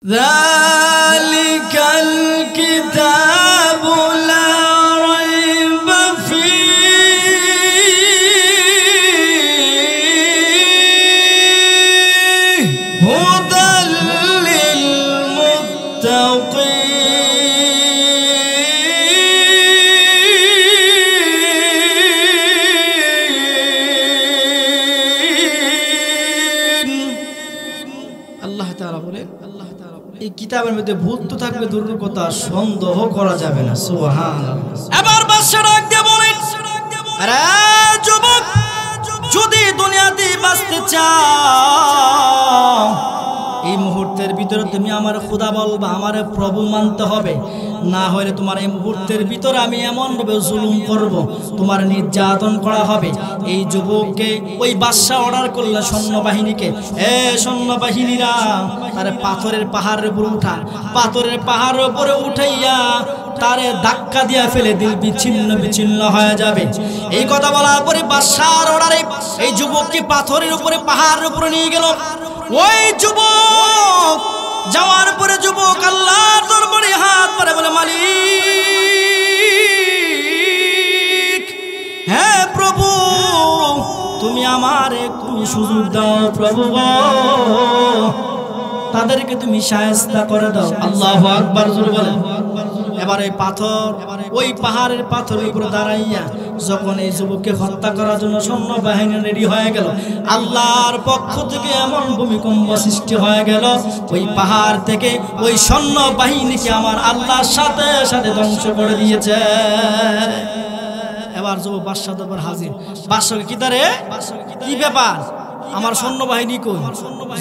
ذلك الكتاب لا ريب فيه هدى للمتقين আল্লাহ তাআলা বলেন এই কিতাবের মধ্যে ভুল তো থাকবে দূরের কথা সন্দেহ করা যাবে না সুবহানাল্লাহ। এবার বাদশা ডাক দিয়ে বলেন, আরে যুবক, যদি দুনিয়াতে বাঁচতে চাও এই মুহূর্তের ভিতরে তুমি আমার খোদা বলবা, আমার প্রভু মানতে হবে, না হলে তোমার এই মুহূর্তের ভিতরে আমি এমন ভাবে জুলুম করব, তোমার নির্যাতন করা হবে। এই যুবককে ওই বাদশা অর্ডার করলে সৈন্যবাহিনীকে, এ সৈন্যবাহিনীরা তারে পাথরের পাহাড়ের উপরে উঠা, পাথরের পাহাড়ের উপরে উঠাইয়া তারে ধাক্কা দিয়া ফেলে দিল বিচ্ছিন্ন বিচ্ছিন্ন হয়ে যাবে। এই কথা বলার পরে বাদশার অর্ডারে এই যুবককে পাথরের উপরে পাহাড়ের উপরে নিয়ে গেল। ওই যুবক যাওয়ার পরে যুবক আল্লাহর দরবারে হাত পারে বলে, মালিক, হ্যাঁ প্রভু, তুমি আমার একটু সুযোগ দাও প্রভু, তাদেরকে তুমি শায়েস্তা করে দাও। আল্লাহু আকবার জোরে বলেন। এবার এই পাথর ওই পাহাড়ের পাথরের উপরে দাঁড়াইয়া যখন এই যুবককে হত্যা করার জন্য সৈন্যবাহিনী রেডি হয়ে গেল, আল্লাহর পক্ষ থেকে এমন ভূমিকম্প সৃষ্টি হয়ে গেল, ওই পাহাড় থেকে ওই সৈন্যবাহিনীকে আমার আল্লাহর সাথে সাথে ধ্বংস করে দিয়েছে। এবার যুবক বাদশাহ দরবার হাজির। বাদশাকে কি তারে, কি ব্যাপার, আমার সৈন্যবাহিনী কই?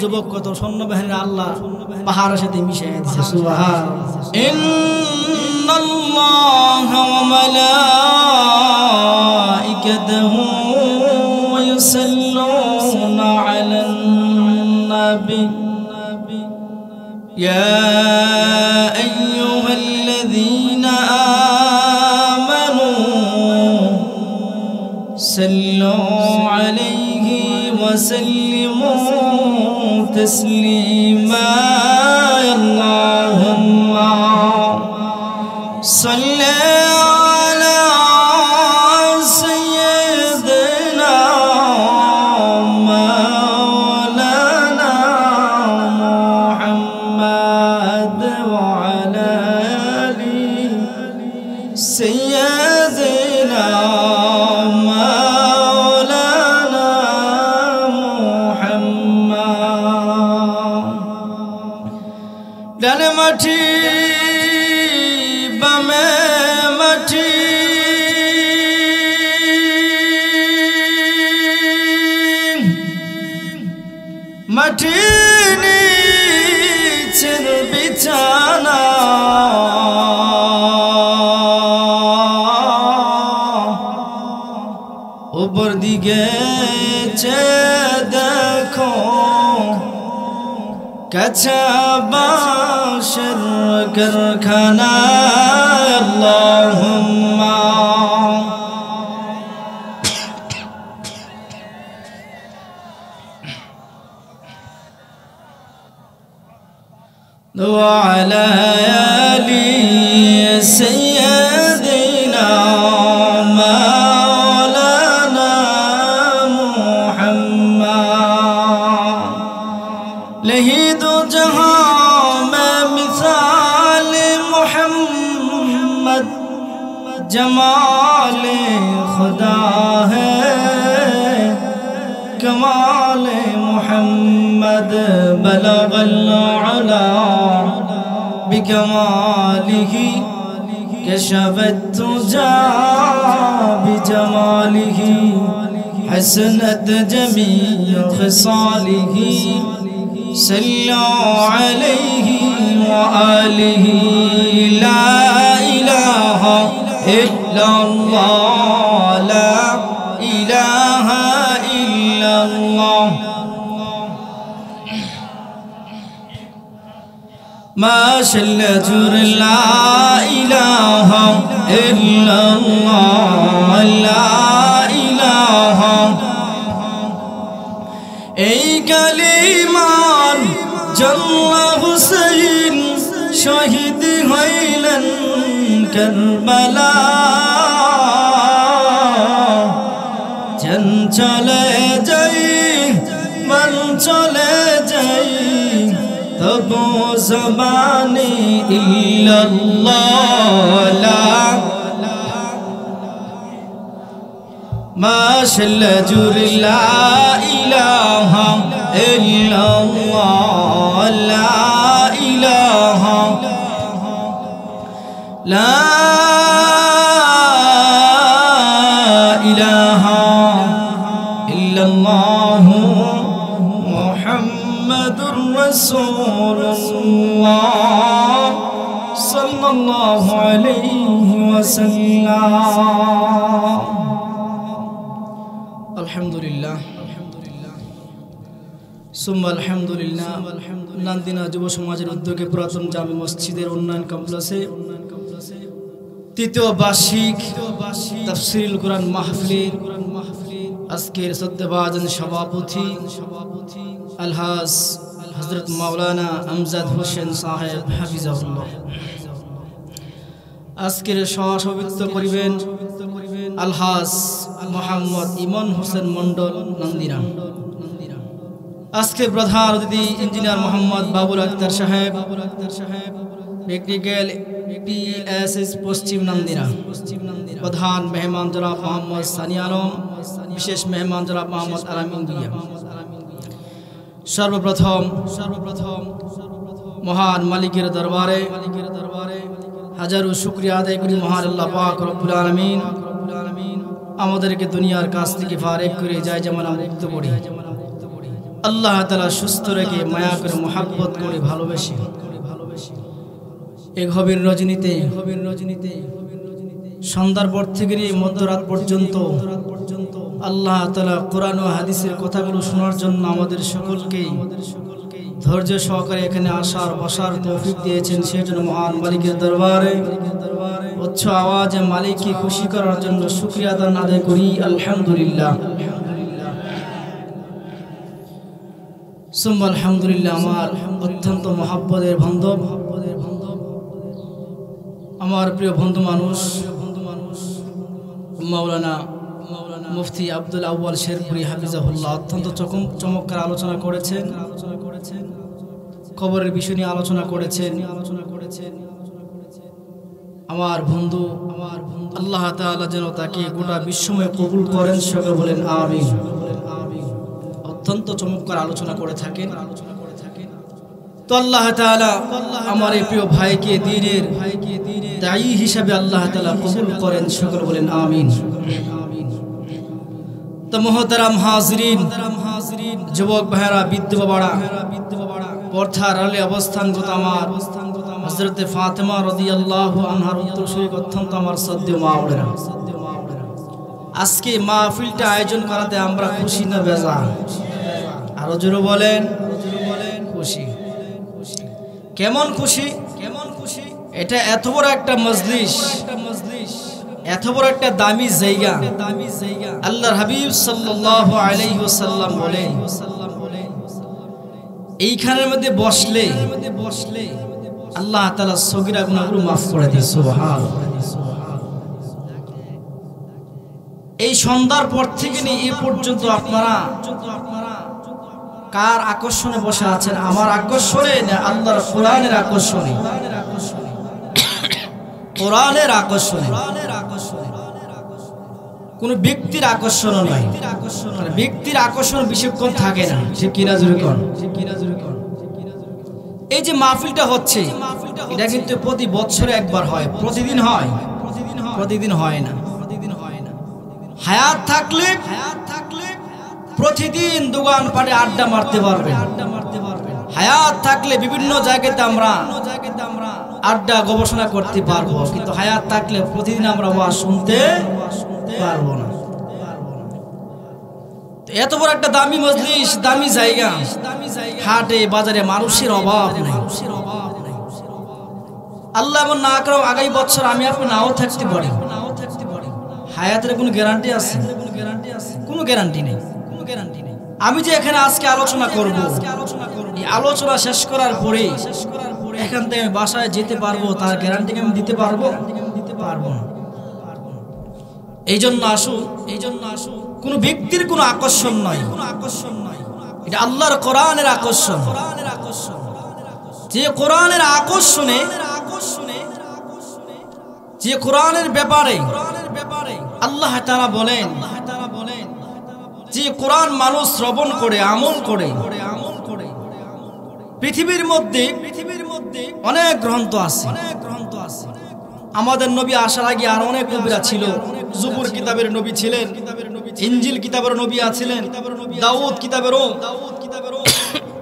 যুবক কত সৈন্যবাহিনীর আল্লাহ পাহাড়ের সাথে মিশে দিয়েছে। সুবহানাল্লাহ। ইন্নাল্লাহা ওয়া মালাইকাতাহু ইউসাল্লুনা আলান নাবী ইয়া আইয়ুহাল্লাযীনা আমানু সাল্লু আলাইহি وسلموا تسليما اللهم صل على سيدنا مولانا محمد وعلى آل سيدنا ডানে মাটি বামে মাটি মাটি নিচের বিছানা উপর দিকে দেখো কাঁচা বাঁশের কারখানা আল্লাহুম্মা ওয়া আলা আলি সাইয়্যিদিনা মাওলানা মুহাম্মদ লহি দো जहां में मिसाल मोहम्मद जमाल खुदा है कमाल मोहम्मद बलगल उला बिकमालिही कशफत तुजा बिजमालिही हसनत जमीअ खसालिही सल्लल्लाहु अलैहि व आलिहि ला इलाहा इल्लल्लाह ला इलाहा इल्लल्लाह माशाअल्लाह ला इलाहा इल्लल्लाह ला इलाहा এই কালিমার জন্য হুসাইন শহীদ হইলেন কারবালা চলে যাই মন চলে যাই তবু জবানে ইল্লাল্লাহ মাশাআল্লাহ জুরি লা ইলাহা ইল্লাল্লাহ লা ইলাহা লা ইলাহা ইল্লাল্লাহ মুহাম্মাদুর রাসূলুল্লাহ সাল্লাল্লাহু আলাইহি ওয়াসাল্লাম। আলহামদুলিল্লাহ সুম্মা আলহামদুলিল্লাহ। নান্দিনা যুব সমাজের উদ্যোগে পুরাতন জামে মসজিদের উন্নয়ন কমপ্লেক্সে তৃতীয় বার্ষিক তাফসীরুল কুরআন মাহফিল আজকের শ্রদ্ধাভাজন সভাপতি আলহাজ হযরত মাওলানা আমজাদ হোসেন সাহেব হাফিজাহুল্লাহ। আজকের সভাপতিত্ব করিবেন আলহাজ মোহাম্মদ ইমন হোসেন মন্ডল নান্দিনা। আজকে প্রধান অতিথি ইঞ্জিনিয়ার মোহাম্মদ বাবুল আক্তার সাহেব টেকনিক্যাল পিএসএস পশ্চিম নান্দিনা। প্রধান মেহমান জনাব মোহাম্মদ সানি আলম, বিশেষ মেহমান জনাব মোহাম্মদ আলামিন ভুঁইয়া। সর্বপ্রথম মহান মালিকের দরবারে হাজারো শুকরিয়া আদায় করি মহান আল্লাহ পাক রব্বুল আলামিন আমাদেরকে দুনিয়ার কাছ থেকে ফারেক করে যায় যেমন মুক্ত করি। আল্লাহ তাআলা সুস্থ রেখে মায়া করে মোহাব্বত করে ভালোবেসে এই গভীর রজনীতে সন্ধ্যার পর থেকে নিয়ে মধ্যরাত পর্যন্ত আল্লাহ তাআলা কোরআন ও হাদিসের কথাগুলো শোনার জন্য আমাদের সকলকে ধৈর্য সহকারে এখানে আসার বসার তৌফিক দিয়েছেন। সেই জন্য মহান মালিকের দরবারে উচ্চ আওয়াজে মালিককে খুশি করার জন্য শুকরিয়া আদায় করি আলহামদুলিল্লাহ সুম্মা আলহামদুলিল্লাহ। আমার অত্যন্ত মহব্বতের বান্ধব, আমার প্রিয় বন্ধু মানুষ মাওলানা মুফতি আব্দুল আউয়াল শেরপুরি হাফিজাহুল্লাহ অত্যন্ত চমৎকার আলোচনা করেছেন, কবরের বিষয় নিয়ে আলোচনা করেছেন। আমার বন্ধু আল্লাহ তাআলা যেন তাকে গোটা বিশ্বময় কবুল করেন, সকলে বলেন আমিন। অত্যন্ত চমৎকার আলোচনা করে থাকেন। তো আল্লাহ তাআলা আমার এই প্রিয় ভাইকে দ্বীনের দায়ী হিসাবে আল্লাহ তাআলা কবুল করেন, সকলে বলেন আমিন। তো মুহতারাম হাজিরিন, যুবক ভাইরা, বৃদ্ধ বাবারা, পর্দার আড়ালে অবস্থানগত আমার হযরতে ফাতেমা রাদিয়াল্লাহু আনহার উত্তরসূরি অত্যন্ত আমার শ্রদ্ধেয় মা বোনেরা, আজকে মাহফিলটা আয়োজন করাতে আমরা খুশি না বেজার? আরো জোরে বলেন খুশি। কেমন খুশি? এটা এত বড় একটা মজলিস, এত বড় একটা দামি জায়গা। আল্লাহর হাবিব সাল্লাল্লাহু আলাইহি ওয়াসাল্লাম বলেন এইখানের মধ্যে বসলে আল্লাহ তাআলা সগীরা গুনাহগুলো মাফ করে দেয়। সুবহানাল্লাহ। এই সন্ধ্যার পর থেকে নিয়ে এই পর্যন্ত আপনারা কার আকর্ষণে বসে আছেন? আমার আকর্ষণে না আল্লাহর কোরআনের আকর্ষণে? কোরআনের আকর্ষণে, কোন ব্যক্তির আকর্ষণ নয়। ব্যক্তির আকর্ষণ বেশিক্ষণ থাকে না, ঠিক কিনা জোরে কোন? এই যে মাহফিলটা হচ্ছে এটা কিন্তু প্রতি বছরে একবার হয়, প্রতিদিন হয়? প্রতিদিন হয় না। হায়াত থাকলে প্রতিদিন দোকান পাটে আড্ডা মারতে পারবেন। হায়াত থাকলে বিভিন্ন জায়গাতে আমরা আড্ডা গবেষণা করতে পারবো, কিন্তু হায়াত থাকলে প্রতিদিন আমরা ওয়াজ শুনতে পারবো না। এত বড় একটা দামি মজলিস, দামি জায়গা, হাটে বাজারে মানুষের অভাব নেই। আল্লাহ এমন না করো আগামী বছর আমি আপনি নাও থাকতে পারি। হায়াতের কোনো গ্যারান্টি আছে? কোনো গ্যারান্টি নেই। আমি যে এখানে আজকে আলোচনা করব, এই আলোচনা শেষ করার পরে এখান থেকে আমি বাসায় যেতে পারবো তার গ্যারান্টি আমি দিতে পারবো না। এই জন্য আসুন কোনো ব্যক্তির কোনো আকর্ষণ নয়, এটা আল্লাহর কোরআনের আকর্ষণ। যে কোরআনের আকর্ষণে, যে কোরআনের ব্যাপারে আল্লাহ তাআলা বলেন, যে কোরআন মানুষ শ্রবণ করে আমল করে। পৃথিবীর মধ্যে অনেক গ্রন্থ আছে। আমাদের নবী আসার আগে আর অনেক নবীরা ছিল। জুবুর কিতাবের নবী ছিলেন, ইনজিল কিতাবের নবী আছিলেন, দাউদ কিতাবেরও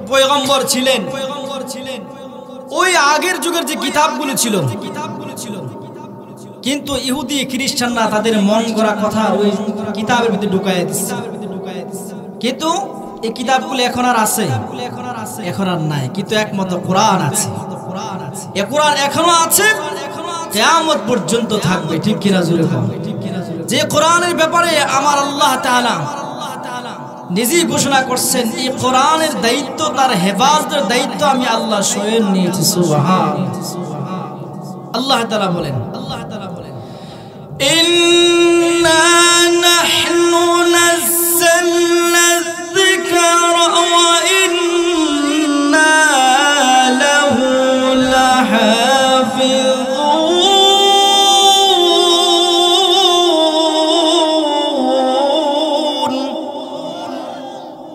পয়গম্বর ছিলেন। ওই আগের যুগের যে কিতাবগুলো ছিল, কিন্তু ইহুদি খ্রিস্টানরা তাদের মন গড়া কথা ওই কিতাবের ভিতরে ঢুকায় দিচ্ছে। কিন্তু এই কিতাবগুলো এখন আর আছে? এখন আর নাই, কিন্তু একমাত্র কোরআন আছে। এই কোরআন এখনো আছে, কিয়ামত পর্যন্ত থাকবে। ঠিক কিনা জোরে বল। যে কোরআনের ব্যাপারে আমার আল্লাহ তাআলা নিজেই ঘোষণা করছেন, এই কোরআনের দায়িত্ব, তার হেফাজতের দায়িত্ব আমি আল্লাহ স্বয়ং নিয়েছি। সুবহানাল্লাহ। আল্লাহ তাআলা বলেন, ইন্না নাহনু নাযালনা যিকরা ওয়া ইন্না লাহু লাহাফিজুন।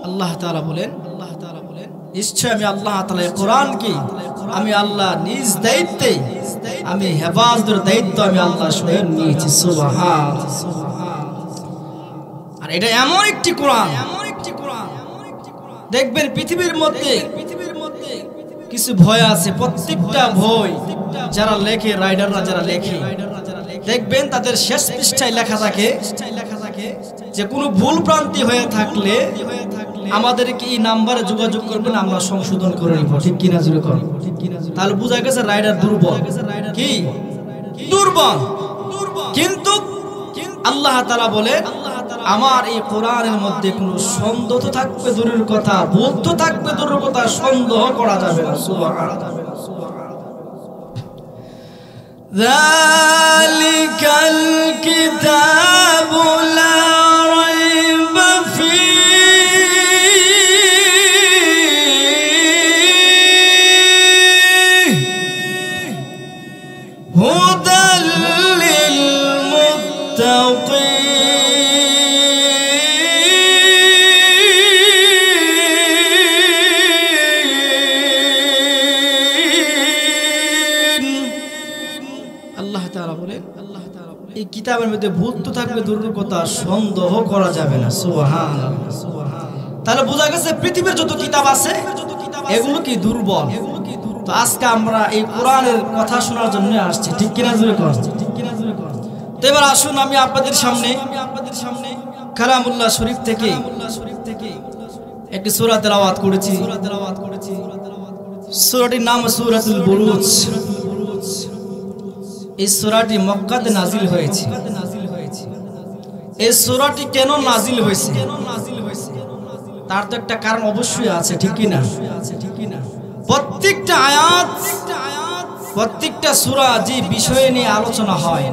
আল্লাহ তাআলা বলেন, নিশ্চয় আমি আল্লাহ তাআলা এই কোরআনকে আমি আল্লাহ নিজ দায়িত্বে, আমি হেফাজতের দায়িত্ব আমি আল্লাহ স্বয়ং নিয়েছি। সুবহানাল্লাহ। আর এটা এমন একটি কোরআন, দেখবেন পৃথিবীর মধ্যে কিছু ভয় আছে। প্রত্যেকটা ভয় যারা লেখে, রাইডাররা যারা লেখে, দেখবেন তাদের শেষ পৃষ্ঠায় লেখা থাকে যে কোনো ভুল ভ্রান্তি হয়ে থাকলে আমাদেরকে এই নাম্বারে যোগাযোগ করবেন, আমরা সংশোধন করে নিব। ঠিক কিনা জোরে কর। তাহলে বোঝা গেছে রাইডার দুর্বল। কি দুর্বল? কিন্তু আল্লাহ তাআলা বলে, আমার এই কোরআনের মধ্যে কোনো সন্দেহ তো থাকবে দূরের কথা, ভুল তো থাকবে দূরের কথা, সন্দেহ করা যাবে না। সুবহানাল্লাহ। যালিকাল কিতাবু লা রাইবা ফীহি হুদাল লিল মুত্তাকিন। এই কিতাবের মধ্যে ভুল তো থাকবে দূরের কথা, সন্দেহ করা যাবে না। সুবহানাল্লাহ। তাহলে বোঝা গেছে পৃথিবীর যত কিতাব আছে এগুলো কি দুর্বল। তো আজকে আমরা এই কোরআনের কথা শোনার জন্য আসছি। ঠিক কিনা জোরে কর। তো এবার আসুন আমি আপনাদের সামনে কালামুল্লাহ শরীফ থেকে একটি সূরা তেলাওয়াত করেছি। সূরাটির নাম সূরাতুল বুরুজ। এই সূরাটি মক্কাতে নাজিল হয়েছে। এই সূরাটি কেন নাজিল হয়েছে তার তো একটা কারণ অবশ্যই আছে। ঠিক কি না? প্রত্যেকটা আয়াত, প্রত্যেকটা সূরা যে বিষয় নিয়ে আলোচনা হয়,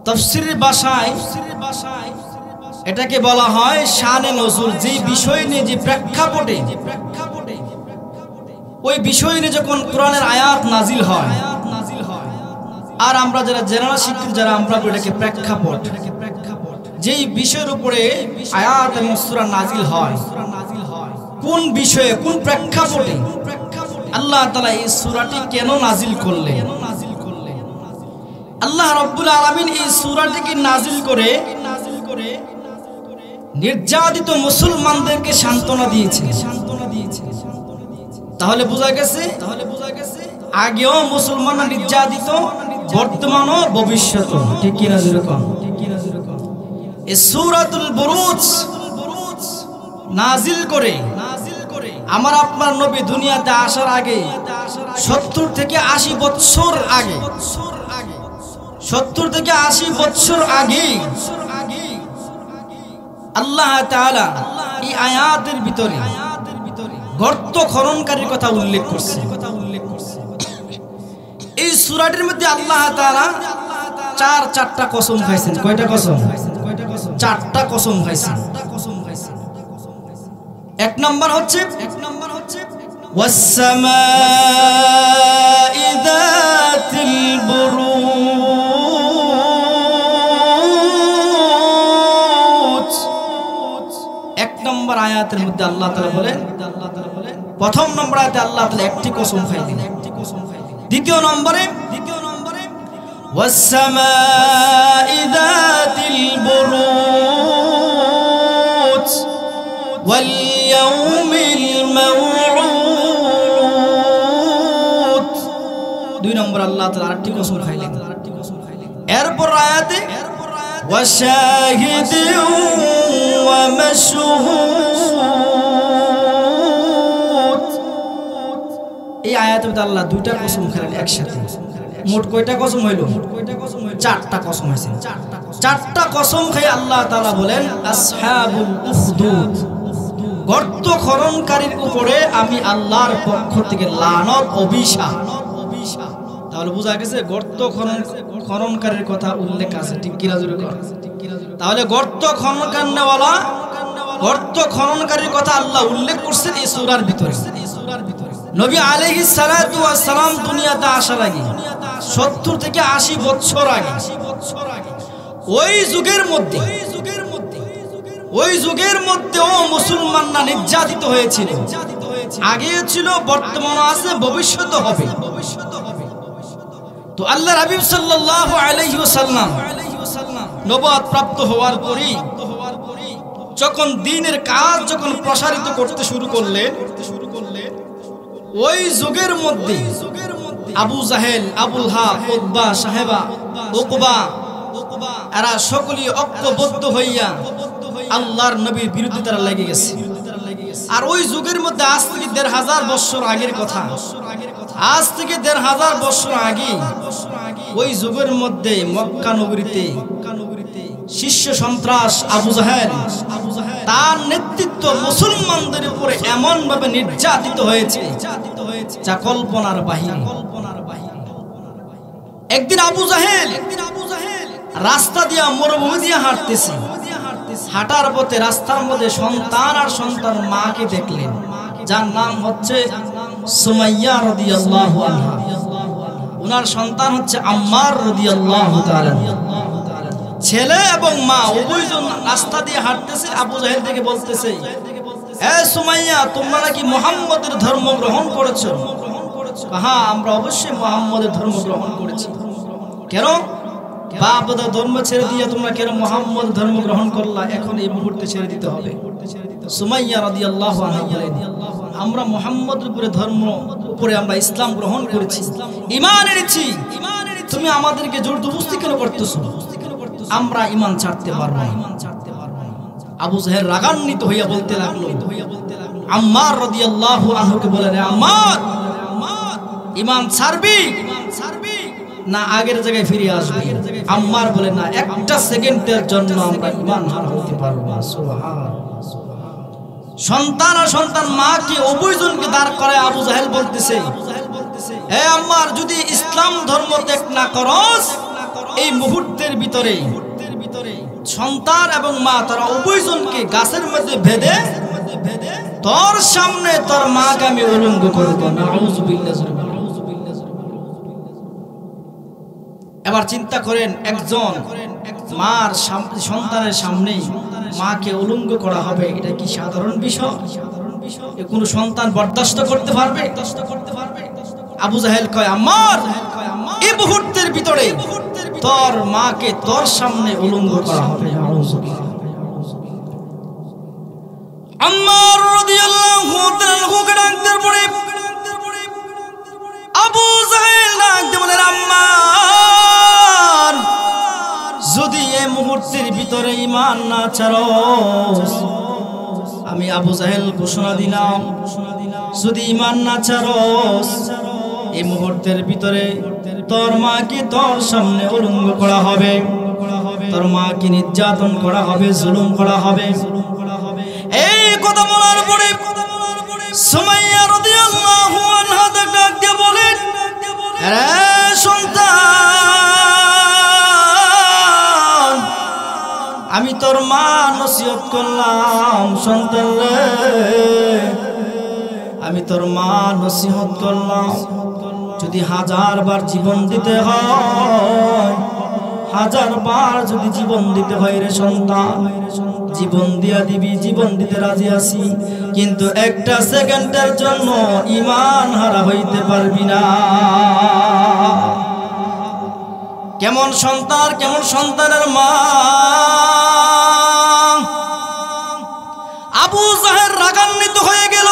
তাফসীরের ভাষায় এটাকে বলা হয় শানে নজুল। যে বিষয় নিয়ে, যে প্রেক্ষাপটে, ওই বিষয় নিয়ে যখন কোরআনের আয়াত নাজিল হয়, আর আমরা যারা জেনারেল শিক্ষিত যারা, আমরা এটাকে প্রেক্ষাপট। যেই বিষয়ের উপরে আয়াত এবং সূরা নাজিল হয়, কোন বিষয়ে, কোন প্রেক্ষাপটে আল্লাহ তাআলা এই সূরাটি কেন নাজিল করলেন। আল্লাহ রাব্বুল আলামিন এই সূরাটিকে নাজিল করে নির্যাতিত মুসলমানদেরকে সান্ত্বনা দিয়েছে। তাহলে বোঝা গেছে আগেও মুসলমানরা নির্যাতিত, বর্তমানও ভবিষ্যৎ। ঠিক কিনা যেরকম এই সূরাতুল বুরুজ নাজিল করে আমার আপনার নবী দুনিয়াতে আসার আগে 70 থেকে 80 বছর আগে, 70 থেকে 80 বছর আগে আল্লাহ তাআলা এই আয়াতের ভিতরে গর্ত খননকারীর কথা উল্লেখ করছে। এই সূরাটির মধ্যে আল্লাহ তাআলা চারটা কসম খাইছেন। কয়টা কসম? চারটা কসম খাইছেন। এক নাম্বার হচ্ছে ওয়াস-সামাই যাতিল বুরুজ। এক নম্বর আয়াতের মধ্যে আল্লাহ তাআলা বলেন, প্রথম নম্বর আয়াতে আল্লাহ তাআলা একটি কসম খাইলেন। দ্বিতীয় নম্বরে ওয়াস-সামাই যাতিল বুরুজ ওয়াল ইয়াউমিল মাউউদ। দুই নম্বর আল্লাহ তাআলা আরেকটি কসম খাইলেন। এরপর আয়াতে ওয়াশাহিদিন ওয়া মাশহুদ। এই আয়াতে আল্লাহ দুইটা কসম খাইলেন একসাথে। মোট কয়টা কসম হইল? চারটা কসম হয়েছে। চারটা কসম খেয়ে আল্লাহ তাআলা বলেন আসহাবুল উখদুদ, গর্ত খননকারীর উপরে আমি আল্লাহর পক্ষ থেকে লানত অভিশাপ। তাহলে বোঝা গেছে গর্ত খননকারীর কথা উল্লেখ আছে। ঠিক কি রাজুর? তাহলে গর্ত খননকারীওয়ালা, গর্ত খননকারীর কথা আল্লাহ উল্লেখ করছেন এই সূরার ভিতরে। নবী আলাইহিস সালাতু ওয়াস সালাম দুনিয়াতে আসার আগে 70 থেকে 80 বছর আগে ওই যুগের মধ্যেও মুসলমানরা নির্যাতিত হয়েছিল। আগে ছিল, বর্তমানে আছে, ভবিষ্যতে হবে। তো আল্লাহর হাবিব সাল্লাল্লাহু আলাইহি ওয়াসাল্লাম নবুয়ত প্রাপ্ত হওয়ার পরই যখন দ্বীনের কাজ যখন প্রসারিত করতে শুরু করলেন, ওই যুগের মধ্যে আবু জাহেল, আবুল হাব, উতবা, সাহেবা, উকবা এরা সকলেই ঐক্যবদ্ধ হইয়া আল্লাহর নবীর বিরুদ্ধে তারা লেগে গেছে। আর ওই যুগের মধ্যে আজ থেকে ১৫০০ বছর আগের কথা, আজ থেকে ১৫০০ বছর আগে ওই যুগের মধ্যে মক্কা নগরীতে শীর্ষ সন্ত্রাস আবু জাহেল, তার নেতৃত্ব মুসলমানদের উপরে এমন ভাবে নির্যাতিত হয়েছে যা কল্পনার বাহিরে। একদিন আবু জাহেল রাস্তা দিয়া মরুভূমি দিয়ে হাঁটতেছে। হাঁটার পথে রাস্তার মধ্যে সন্তান আর সন্তান মাকে দেখলেন, যার নাম হচ্ছে সুমাইয়া রাদিয়াল্লাহু আনহা। ওনার সন্তান হচ্ছে আম্মার রাদিয়াল্লাহু তাআলা। ছেলে এবং মা উভয়জন রাস্তা দিয়ে হাঁটতেছে। আবু জাহেল থেকে বলতেছে, এ সুমাইয়া, তোমরা নাকি মুহাম্মদের ধর্ম গ্রহণ করেছো? হ্যাঁ, আমরা অবশ্যই মুহাম্মদের ধর্ম গ্রহণ করেছি। কেন বাপ দাদা ধর্ম ছেড়ে দিয়ে তোমরা কেন মুহাম্মদ ধর্ম গ্রহণ করলা? এখন এই মুহূর্তে ছেড়ে দিতে হবে। সুমাইয়া রাদিয়াল্লাহু আনহা বলেন, আমরা মুহাম্মদের উপরে আমরা ইসলাম গ্রহণ করেছি, ঈমান এনেছি। তুমি আমাদেরকে জোর জবরদস্তি কেন করতেছো? আমরা ঈমান ছাড়তে পারবো না। আবু জাহেল রাগান্বিত হইয়া বলতে লাগলো, আম্মার রাদিয়াল্লাহু আনহুকে বলেন, আম্মার, ঈমান ছাড়বি না আগের জায়গায় ফিরে আসবে? আম্মার বলে, না, একটা সেকেন্ডের জন্য আমরা ঈমান হারা হতে পারবো না। সুবহানাল্লাহ। সন্তান আর সন্তান মাকে উভয়জনকে দাঁড় করায় আবু জাহেল বলতেছে, হে আম্মার, যদি ইসলাম ধর্ম ত্যাগ না করস, এই মুহূর্তের ভিতরে সন্তান এবং মা তারা উভয়জনকে গাছের মধ্যে বেঁধে তোর সামনে তোর মাকে আমি উলঙ্গ করব। নাউযুবিল্লাহ। এবার চিন্তা করেন, একজন মার সন্তানের সামনে মাকে উলঙ্গ করা হবে, এটা কি সাধারণ বিষয়? কোন সন্তান বরদাস্ত করতে পারবে? আবু জাহেল কয়, আম্মার, এই মুহূর্তের ভিতরে তোর মাকে তোর সামনে উলঙ্গ করা হবে। আম্মার রাদিয়াল্লাহু তাআলা ডাকতে পড়ে আবু জাহেল ডাকতে বলেন, আম্মার, যদি এই মুহূর্তের ভিতরে ঈমান না ছাড়স, আমি আবু জাহেল ঘোষণা দিলাম, যদি ঈমান না ছাড়স, এই মুহূর্তের ভিতরে তোর মাকে তোর সামনে উলঙ্গ করা হবে, তোর মাকে নির্যাতন করা হবে, জুলুম করা হবে। এই কথা বলার পরে সুমাইয়া রাদিয়াল্লাহু আনহা ডাক দিয়ে বলেন, আরে সন্তান, আমি তোর মা নসিহত করলাম, সন্তান রে আমি তোর মা নসিহত করলাম, যদি 1000 বার জীবন দিতে হয়, 1000 বার যদি জীবন দিতে হয় রে সন্তান, জীবন দিয়া দিবি, জীবন দিতে রাজি আছি, কিন্তু একটা সেকেন্ডের জন্য ঈমান হারা হইতে পারবি না। কেমন সন্তান, কেমন সন্তানের মা। আবু জাহের রাগান্বিত হয়ে গেল,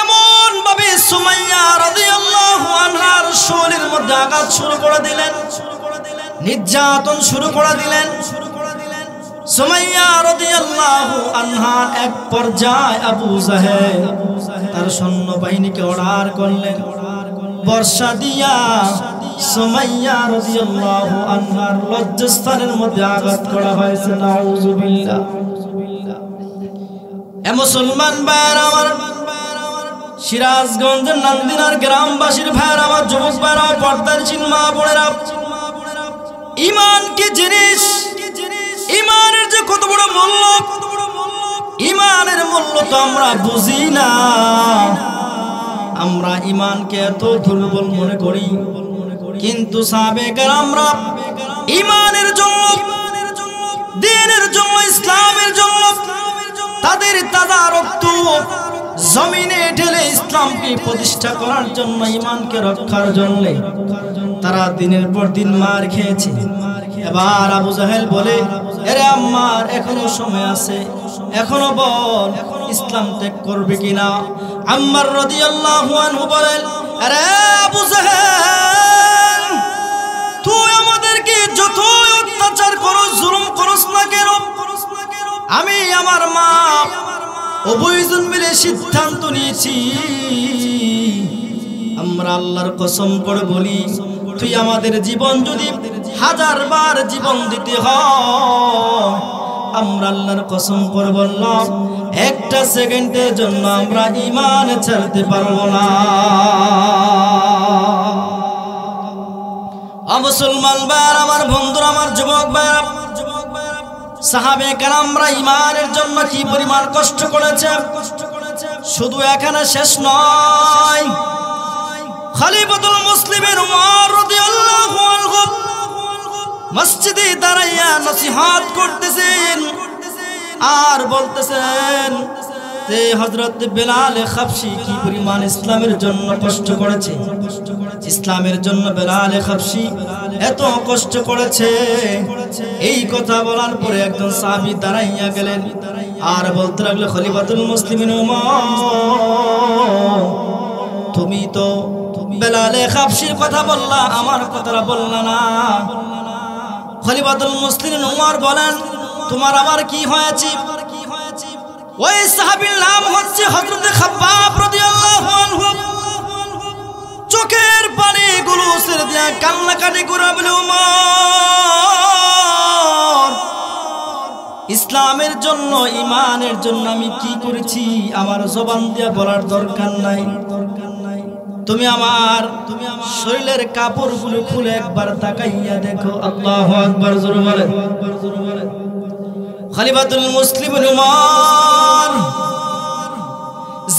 এমন ভাবে সুমাইয়া রাদিয়াল্লাহু আনহার শরীরের মধ্যে আঘাত শুরু করে দিলেন, নির্যাতন শুরু করে দিলেন। সুমাইয়া রাদিয়াল্লাহু আনহা এক পর্যায়ে আবু জাহেল তার সৈন্যবাহিনীকে অর্ডার করলেন, বর্ষা দিয়া সুমাইয়া রাদিয়াল্লাহু আনহার লজ্জাস্থানের মধ্যে আঘাত করা হয়েছে। নাউযুবিল্লাহ। এ মুসলমান ভাইরা আমার, সিরাজগঞ্জের নান্দিনার গ্রামবাসীর ভাইরা আমার, যুবক ভাইরা, পর্দার চিন মা বোনেরা, ঈমান কি জিনিস, ঈমানের যে কত বড় মূল্য, ঈমানের মূল্য তো আমরা বুঝি না। আমরা ঈমানকে এত দুর্বল মনে করি, কিন্তু সাহাবে কেরামরা ঈমানের জন্য, দ্বীনের জন্য, ইসলামের জন্য তাদের তাজা রক্ত জমিনে ঢেলে ইসলামকে প্রতিষ্ঠা করার জন্য, ঈমানকে রক্ষার জন্য তারা দিনের পর দিন মার খেয়েছে। এবার আবু জাহেল বলে, আরে আম্মার এখনো সময় আছে, এখনো বল ইসলাম ত্যাগ করবে কিনা। আম্মার রাদিয়াল্লাহু আনহু বলেন, আরে আবু জাহেল, তুই আমাদেরকে যত অত্যাচার করো, জুলুম করস না কেন, আমি আমার মা উভয়জন মিলে সিদ্ধান্ত নিয়েছি, আমরা আল্লাহর কসম করে বলি, তুই আমাদের জীবন যদি 1000 বার জীবন দিতে হয়, আমরা আল্লাহর কসম করে বললাম, একটা সেকেন্ডের জন্য আমরা ঈমান ছাড়তে পারবো না। মুসলমান ভাইরা আমার, বন্ধুরা আমার, যুবক ভাইরা, সাহাবে কেরামরা ঈমানের জন্য কি পরিমাণ কষ্ট করেছে, শুধু এখানে শেষ নয়। খলিফাতুল মুসলিমিন উমর রাদিয়াল্লাহু আনহু মসজিদে দাঁড়াইয়া নসিহত করতেছেন আর বলতেছেন যে হযরত বেলাল হাবশী কি পরিমাণ ইসলামের জন্য কষ্ট করেছে, ইসলামের জন্য বেলাল হাবশী এত কষ্ট করেছে। এই কথা বলার পরে একজন সাহাবী দাঁড়াইয়া গেলেন আর বলতে লাগলো, খলিফাতুল মুসলিমিন উমর, তুমি তো বেলাল হাবশীর কথা বললা, আমার কথাটা বললা না। খলিফাতুল মুসলিমিন উমর বলেন, তোমার আবার কি হয়েছে? ওই সাহাবীর নাম হচ্ছে হযরত খাব্বাব রাদিয়াল্লাহু আনহু। চোখের পানিগুলো ছেড়ে দিয়া কান্নাকাটি করে বলে, উমর, ইসলামের জন্য, ঈমানের জন্য আমি কি করেছি আমার জবান দিয়া বলার দরকার নাই। তুমি আমার শরীরের কাপড়গুলো খুলে একবার তাকাইয়া দেখো। আল্লাহু আকবার, জোরে বলেন। খলিফাতুল মুসলিমিন উমর,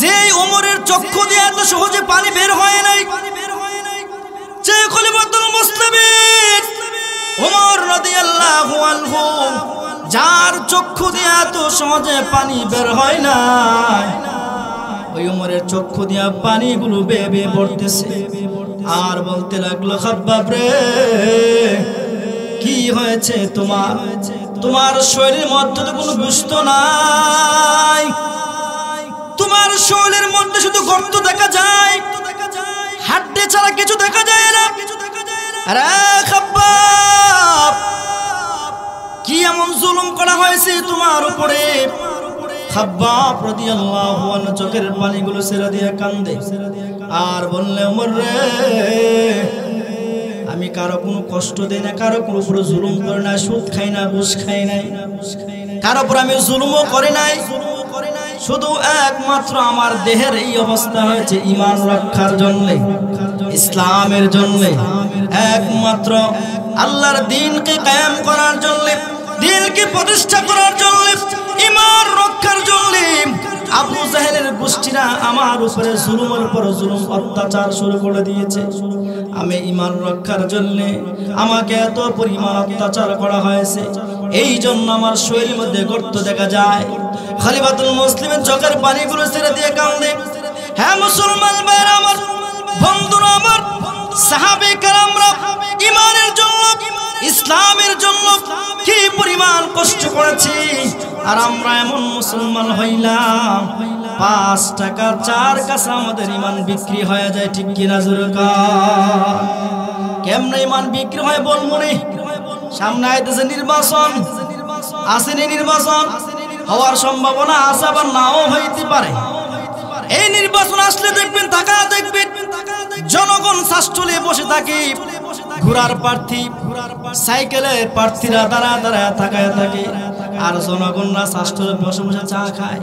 যে উমরের চক্ষু দিয়ে এত সহজে পানি বের হয় নাই, যে খলিফাতুল মুসলিমিন উমর রাদিয়াল্লাহু আনহু, যার চক্ষু দিয়ে এত সহজে পানি বের হয় না, ওই উমরের চক্ষু দিয়ে পানিগুলো বেয়ে বেয়ে পড়তেছে আর বলতে লাগলো, খাব্বাব রে, কি হয়েছে তোমার? তোমার শরীরের মধ্যে তো কোনো গোশত নাই, তোমার শরীরের মধ্যে শুধু গর্ত দেখা যায়, হাড্ডি ছাড়া কিছু দেখা যায় না। আরে খাব্বাব, কি এমন জুলুম করা হয়েছে তোমার উপরে? খাব্বাব রাদিয়াল্লাহু আনহু চোখের পানিগুলো ছেড়ে দিয়ে কান্দে আর বললে, ওমর রে, আমি কারো কোনো কষ্ট দেই না, কারো কোনো উপরে জুলুম করি না, সুদ খাই না, ঘুষ খাই নাই, কারো উপর আমি জুলুমও করি নাই, শুধু একমাত্র আমার দেহের এই অবস্থা হয়েছে ঈমান রক্ষার জন্য, ইসলামের জন্য, একমাত্র আল্লাহর দ্বীনকে কায়েম করার জন্য, দ্বীনকে প্রতিষ্ঠা করার জন্য, ঈমান রক্ষার জন্য আবু জাহেলের গোষ্ঠীরা আমার উপরে জুলুমের উপর জুলুম অত্যাচার শুরু করে দিয়েছে। আমি ঈমান রক্ষার জন্য আমাকে এত পরিমাণ অত্যাচার করা হয়েছে, এই জন্য আমার শরীরের মধ্যে গর্ত দেখা যায়। খলিফাতুল মুসলিমের চোখের পানিগুলো ছেড়ে দিয়ে কাঁদে। হ্যাঁ মুসলমান ভাইরা আমার, বন্ধুরা আমার, সাহাবে কেরামরা ঈমানের জন্য, ইসলামের জন্য কি পরিমাণ কষ্ট করেছি। আর আমরা এমন মুসলমান হইলাম 5 টাকার 4 কাঁচা আমাদের ঈমান বিক্রি হয়ে যায়, ঠিক কিনা জোরে কর? কেমনে ঈমান বিক্রি হয় বলবো নি? সামনে আইতেছে নির্বাচন, আসেনি নির্বাচন, হওয়ার সম্ভাবনা আছে, আবার নাও হইতে পারে। এই নির্বাচন আসলে দেখবেন, টাকা দেখবেন জনগণ শাসলে বসে থাকে, ঘোড়ার প্রার্থী, সাইকেলের প্রার্থীরা দাঁড়া দাঁড়া তাকায় থাকে, আর জনগণরা শাসলে বসে বসে চা খায়।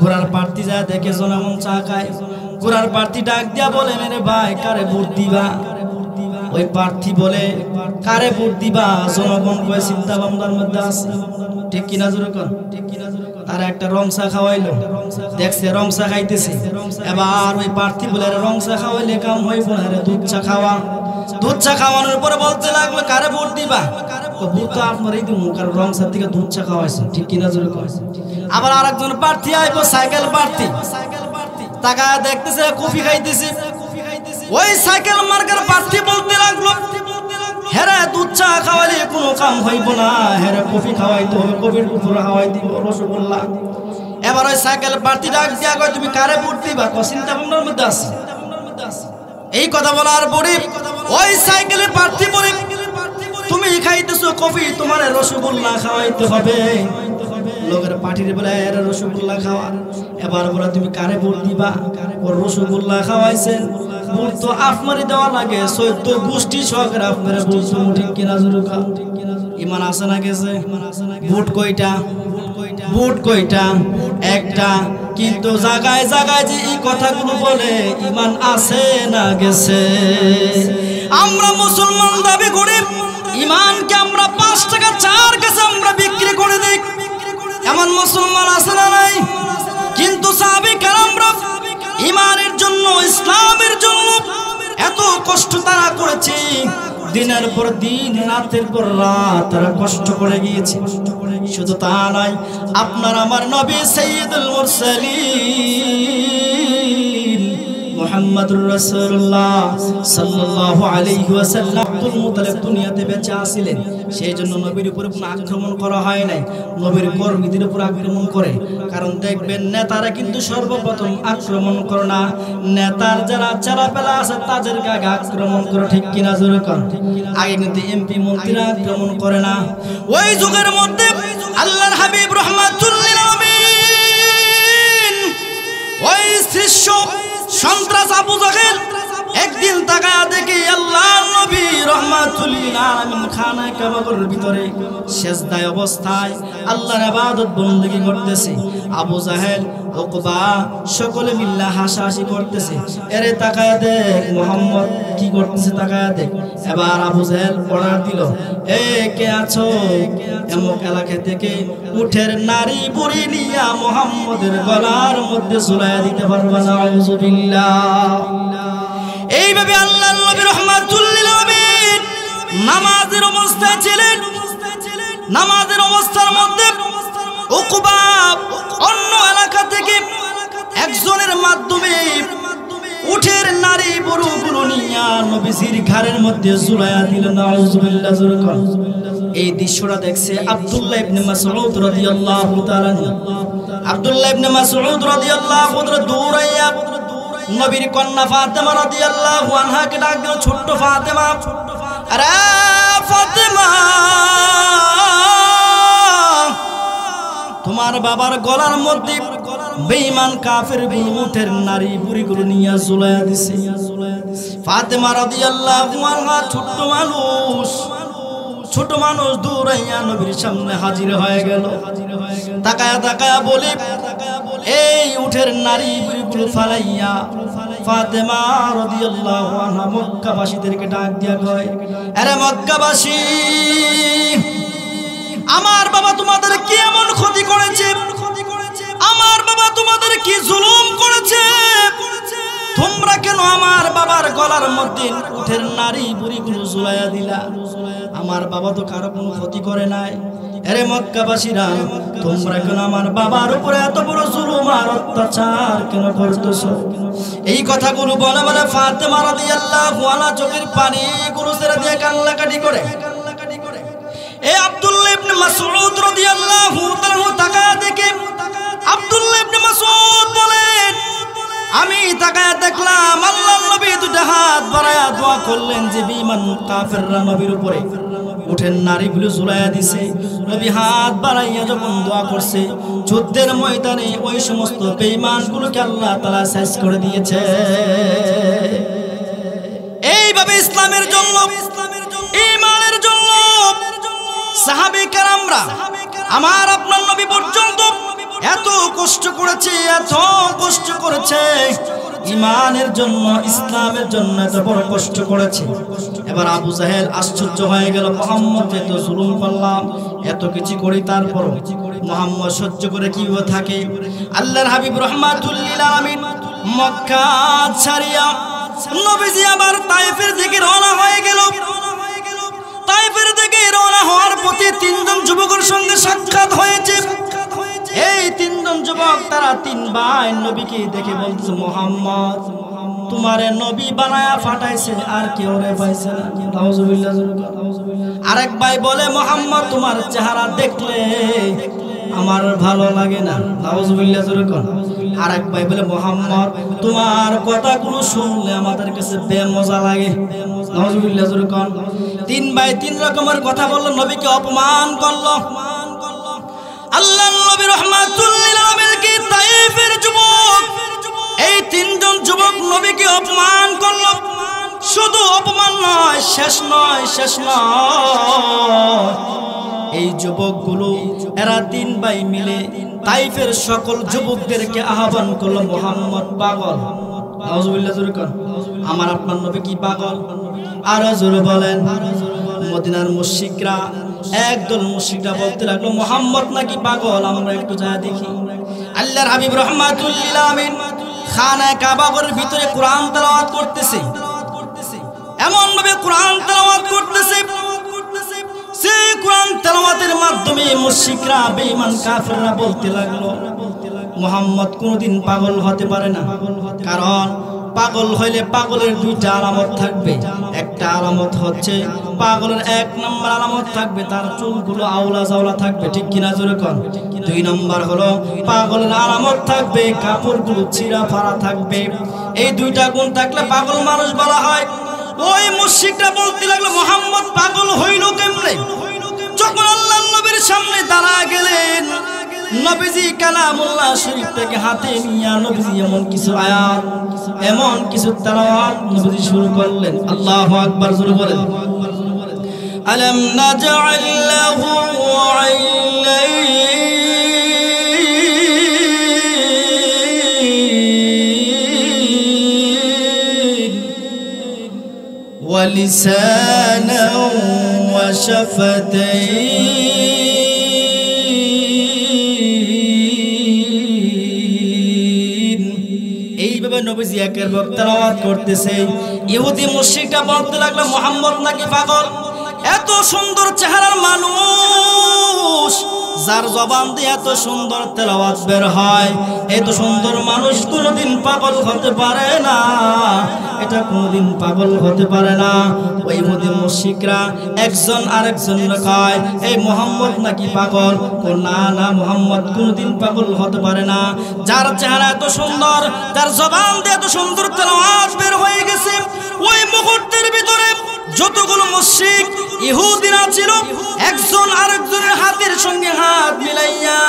ঘোড়ার প্রার্থী যায় দেখে জনগণ চা খায়, ঘোড়ার প্রার্থী ডাক দিয়া বলে, মেরে ভাই কারে ভোট দিবা? ওই প্রার্থী বলে, কারে ভোট দিবা? জনগণ কয়ে চিন্তা ভাবনার মধ্যে আছে, ঠিক কিনা জোরে কর? তারা একটা রং চা খাওয়াইলো, দেখছে রং চা খাইতেছে। এবার ওই প্রার্থী বলে, রং চা খাওয়াইলে কাম হইব না, দুধ চা খাওয়া। দুধ চা খাওয়ানোর পরে বলতে লাগলো, কারে ভোট দিবা? ভোট তো আপনারই দিব, কারণ রং চা থেকে দুধ চা খাওয়াইছে, ঠিক কিনা জোরে কর? আবার আরেকজন প্রার্থী আইবো, সাইকেল প্রার্থী, টাকা দেখতেছে কফি খাইতেছে। ওই সাইকেল মার্কার প্রার্থী বলতে লাগলো, হেরা দুধ চা খাওয়াইলে কোনো কাম হইব না, হেরা কফি খাওয়াইতে হবে, কফির উপর খাওয়াই দিব রসগোল্লা। এবার ওই সাইকেল প্রার্থী ডাক দিয়া কয়, তুমি কারে ভোট দিবা? চিন্তা ভাবনার মধ্যে আছে। এই কথা বলার পরে ওই সাইকেলের প্রার্থী বলে, তুমি খাইতেছো কফি, তোমার রসগোল্লা খাওয়াইতে হবে। লোকের পার্টির বলে এরা রসগোল্লা খাওয়া। এবার বলে, তুমি কারে ভোট দিবা? ওর রসগোল্লা খাওয়াইছেন, ভোট তো আপনারই দেওয়া লাগে, 14 গোষ্ঠী সহকারে আপনারা বলছো, ঠিক কিনা জোরে কর? ঈমান আছে না গেছে? ভোট কয়টা? ভোট কয়টা? একটা। কিন্তু জায়গায় জায়গায় যে এই কথাগুলো বলে, ঈমান আছে না গেছে? আমরা মুসলমান দাবি করি, ঈমানকে আমরা 5 টাকা 4 কাছে আমরা বিক্রি করে দিই, এমন মুসলমান আছে না নাই? কিন্তু সাহাবী কেরামরা ঈমানের জন্য, ইসলামের জন্য এত কষ্ট তারা করেছে, দিনের পর দিন, রাতের পর রাত তারা কষ্ট করে গিয়েছে। শুধু তা নয়, আপনার আমার নবী সাইয়্যিদুল মুরসালিন মুহাম্মদুর রাসূলুল্লাহ সাল্লাল্লাহু আলাইহি ওয়াসাল্লাম আব্দুল মুত্তালিব দুনিয়াতে বেঁচে ছিলেন, সেই জন্য নবীর উপরে কোনো আক্রমণ করা হয় নাই। নবীর কর্মীদের উপর আক্রমণ করে, কারণ দেখবেন নেতারা কিন্তু সর্বপ্রথম আক্রমণ করে না, নেতার যারা চারাপেলা আছে তাদেরকে আগে আক্রমণ করে, ঠিক কিনা জোরে কর? আগে কিন্তু এমপি মন্ত্রীরা আক্রমণ করে না। ওই যুগের মধ্যে আল্লাহর হাবিব রাহমাতুল লিল আলামিন, ওই শিষ্য সন্ত্রাস আবু জাহেল একদিন তাকায়া দেখি আল্লাহর নবী রাহমাতুল লিল আলামিন খানায়ে কাবার ভিতরে সিজদায় অবস্থায় আল্লাহর ইবাদত বندگی করতেছে। আবু জাহেল, উকবা সকলে মিলে হাসাহাসি করতেছে, এরে তাকায়া দেখ মুহাম্মদ কি করতেছে, তাকায়া দেখ। এবার আবু জাহেল অর্ডার দিল, এ কে আছো? এমক এলাকা থেকে উঠের নারী বুড়ি নিয়া মুহাম্মদের গলার মধ্যে ঝুলাইয়া দিতে পারবা না। আউযুবিল্লাহ। এইভাবে আল্লাহর নবী রাহমাতুল লিল আলামিন নামাজের অবস্থায় ছিলেন। নামাজের অবস্থার মধ্যে উকবা অন্য এলাকা থেকে একজনের মাধ্যমে উঠের নারী বুড়িগুলো নিয়া নবীজির ঘাড়ের মধ্যে ঝুলাইয়া দিল। নাউযুবিল্লাহ। এই দৃশ্যটা দেখছে আব্দুল্লাহ ইবনে মাসউদ রাদিয়াল্লাহু তাআলা। আব্দুল্লাহ ইবনে মাসউদ রাদিয়াল্লাহু তাআলা দৌড়াইয়া নবীর কন্যা ফাতেমা রাদিয়াল্লাহু আনহাকে ডাক দিল, ছোট্ট ফাতেমা, আরে ফাতেমা, তোমার বাবার গলার মধ্যে বেঈমান কাফের উটের নারী বুড়িগুলো নিয়ে ঝুলাইয়া দিছে। ফাতেমা রাদিয়াল্লাহু আনহা ছোট্ট মানুষ, ছোট মানুষ দৌড়াইয়া নবীর সামনে হাজির হয়ে গেল। তাকায়া তাকায়া বলে, এই উঠের নারী বুড়িগুলো ফালাইয়া ফাতেমা রাদিয়াল্লাহু আনহা মক্কাবাসীদেরকে ডাক দিয়া কয়, আরে মক্কাবাসী, আমার বাবা তোমাদের কি এমন ক্ষতি করেছে? আমার বাবা তোমাদের কি জুলুম করেছে? তোমরা কেন আমার বাবার গলার মধ্যে উঠের নারী বুড়িগুলো ঝুলাইয়া দিলা? আমার বাবা তো কারো কোনো ক্ষতি করে নাই। আরে মক্কাবাসীরা, তোমরা কেন আমার বাবার উপরে এত বড় জুলুম আর অত্যাচার কেন করতেছো? এই কথাগুলো বলে বলে ফাতেমা রাদিয়াল্লাহু আনহা চোখের পানি গুলো ছেড়ে দিয়ে কান্নাকাটি করে। এই আব্দুল্লাহ ইবনে মাসউদ রাদিয়াল্লাহু তাআলা তাকায়া দেখে, আব্দুল্লাহ ইবনে মাসউদ বলেন, আমি তাকায়া দেখলাম আল্লাহর নবী দুটো হাত বাড়ায়া দোয়া করলেন যে বেঈমান কাফেররা নবীর উপরে উঠেন নারীগুলো ঝুলাইয়া দিছে। নবী হাত বাড়াইয়া যখন দোয়া করছে, যুদ্ধের ময়দানে ওই সমস্ত বেঈমানগুলোকে আল্লাহ তাআলা শেষ করে দিয়েছে। এইভাবে ইসলামের জন্য, ঈমানের জন্য সাহাবী কেরামরা আমার আপনার নবী পর্যন্ত এত কষ্ট করেছে, এত কষ্ট করেছে। ঈমানের জন্য, ইসলামের জন্য এত বড় কষ্ট করেছে। এবার আবু জাহেল আশ্চর্য হয়ে গেল, মুহাম্মদ এত জুলুম করলাম, এত কিছু করি, তারপর মুহাম্মদ সহ্য করে কিভাবে থাকে? আল্লাহর হাবিব রাহমাতুল লিল আলামিন মক্কা ছাড়িয়া নবীজি আবার তায়েফের দিকে রওনা হয়ে গেল। তায়েফের দিকে রওনা হওয়ার পথে তিনজন যুবকের সঙ্গে সাক্ষাৎ হয়েছে। এই তিনজন যুবক, তারা তিন ভাই নবীকে দেখে বলতেছে, মুহাম্মদ তোমারে নবী বানায়া ফাটাইছে, আর কেউ রে পাইছে না। নাউজুবিল্লাহ। আরেক ভাই বলে, মুহাম্মদ তোমার চেহারা দেখলে আমার ভালো লাগে না। নাউজুবিল্লাহ। আরেক ভাই বলে, মুহাম্মদ তোমার কথাগুলো শুনলে আমাদের কাছে বেমজা লাগে। নাউজুবিল্লাহ। তিন ভাই তিন রকমের কথা বললো, নবীকে অপমান করলো। আল্লাহর নবী রাহমাতুল লিল আলামিন কি তায়েফের যুবক, এই তিনজন যুবক নবীকে অপমান করলো। শুধু অপমান নয়, শেষ নয়, শেষ নয়, এই যুবকগুলো এরা তিন ভাই মিলে তায়েফের সকল যুবকদেরকে আহ্বান করলো, মুহাম্মদ পাগল। নাউজুবিল্লাহ। আমার আপনার নবী কি পাগল? আর জোরে বলেন। মদিনার মুশরিকরা, একদল মুশরিকরা বলতে লাগলো, মুহাম্মদ নাকি পাগল, আমরা একটু যা দেখি। আল্লাহর হাবিব রাহমাতুল লিল আলামিন খানায়ে কাবার ভিতরে কোরআন তেলাওয়াত করতেছে। এমন ভাবে কোরআন তেলাওয়াত করতেছে, সেই কোরআন তেলাওয়াতের মাধ্যমে মুশরিকরা, বেঈমান কাফেররা বলতে লাগলো, মুহাম্মদ কোনদিন পাগল হতে পারে না। কারণ পাগল হইলে পাগলের দুইটা আলামত থাকবে। একটা আলামত হচ্ছে, পাগলের এক নম্বর আলামত থাকবে তার চুলগুলো আওলা জাওলা থাকবে, ঠিক কিনা জোরে কোন? দুই নম্বর হলো পাগলের আলামত থাকবে কাপড়গুলো ছিঁড়া ফাড়া থাকবে। এই দুইটা গুণ থাকলে পাগল মানুষ বলা হয়। ওই মুশরিকরা বলতে লাগলো, মুহাম্মদ পাগল হইল কেমনে? যখন আল্লাহর নবীর সামনে দাঁড়া গেলেন, নবীজি কালামুল্লাহ শরীফ থেকে হাতে নিয়ে নবীজি এমন কিছু আয়াত, এমন কিছু তেলাওয়াত নবীজি শুরু করলেন। আল্লাহু আকবার। জোরে বলেন। আলাম নাজআল লাহু আইনাইন ওয়া লিসানান ওয়া শাফাতাইন। এইভাবে নবীজি একের পর তেলাওয়াত করতেছে। ইহুদি মুশরিকরা বলতে লাগলো, মুহাম্মদ নাকি পাগল। এত সুন্দর চেহারার মানুষ, যার জবান দিয়ে এত সুন্দর তেলাওয়াত বের হয়, এত সুন্দর মানুষ কোনোদিন পাগল হতে পারে না, এটা কোনোদিন পাগল হতে পারে না। ওই ইহুদি মুশরিকরা একজন আরেকজনের কয়, এই মুহাম্মদ নাকি পাগল? না না, মুহাম্মদ কোনোদিন পাগল হতে পারে না। যার চেহারা এত সুন্দর, যার জবান দিয়ে এত সুন্দর তেলাওয়াত বের হয়ে গেছে, ওই মুহূর্তের ভিতরে যতগুলো মুশরিক ইহুদিরা ছিল একজন আরেকজনের হাতের সঙ্গে হাত মিলাইয়া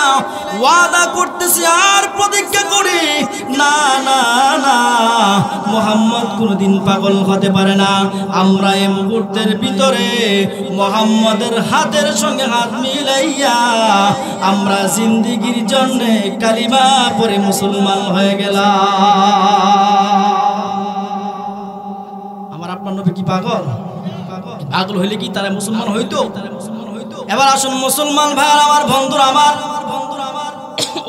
ওয়াদা করতেছে আর প্রতিজ্ঞা করে, না না না, মুহাম্মদ কোনদিন পাগল হতে পারে না। আমরা এই মুহূর্তের ভিতরে মুহাম্মদের হাতের সঙ্গে হাত মিলাইয়া আমরা জিন্দেগির জন্য কালিমা পড়ে মুসলমান হয়ে গেলাম। আমার আপনার নবী কি পাগল? পাগল হইলে কি তারা মুসলমান হইতো? এবার আসুন মুসলমান ভাই আমার, বন্ধুরা আমার,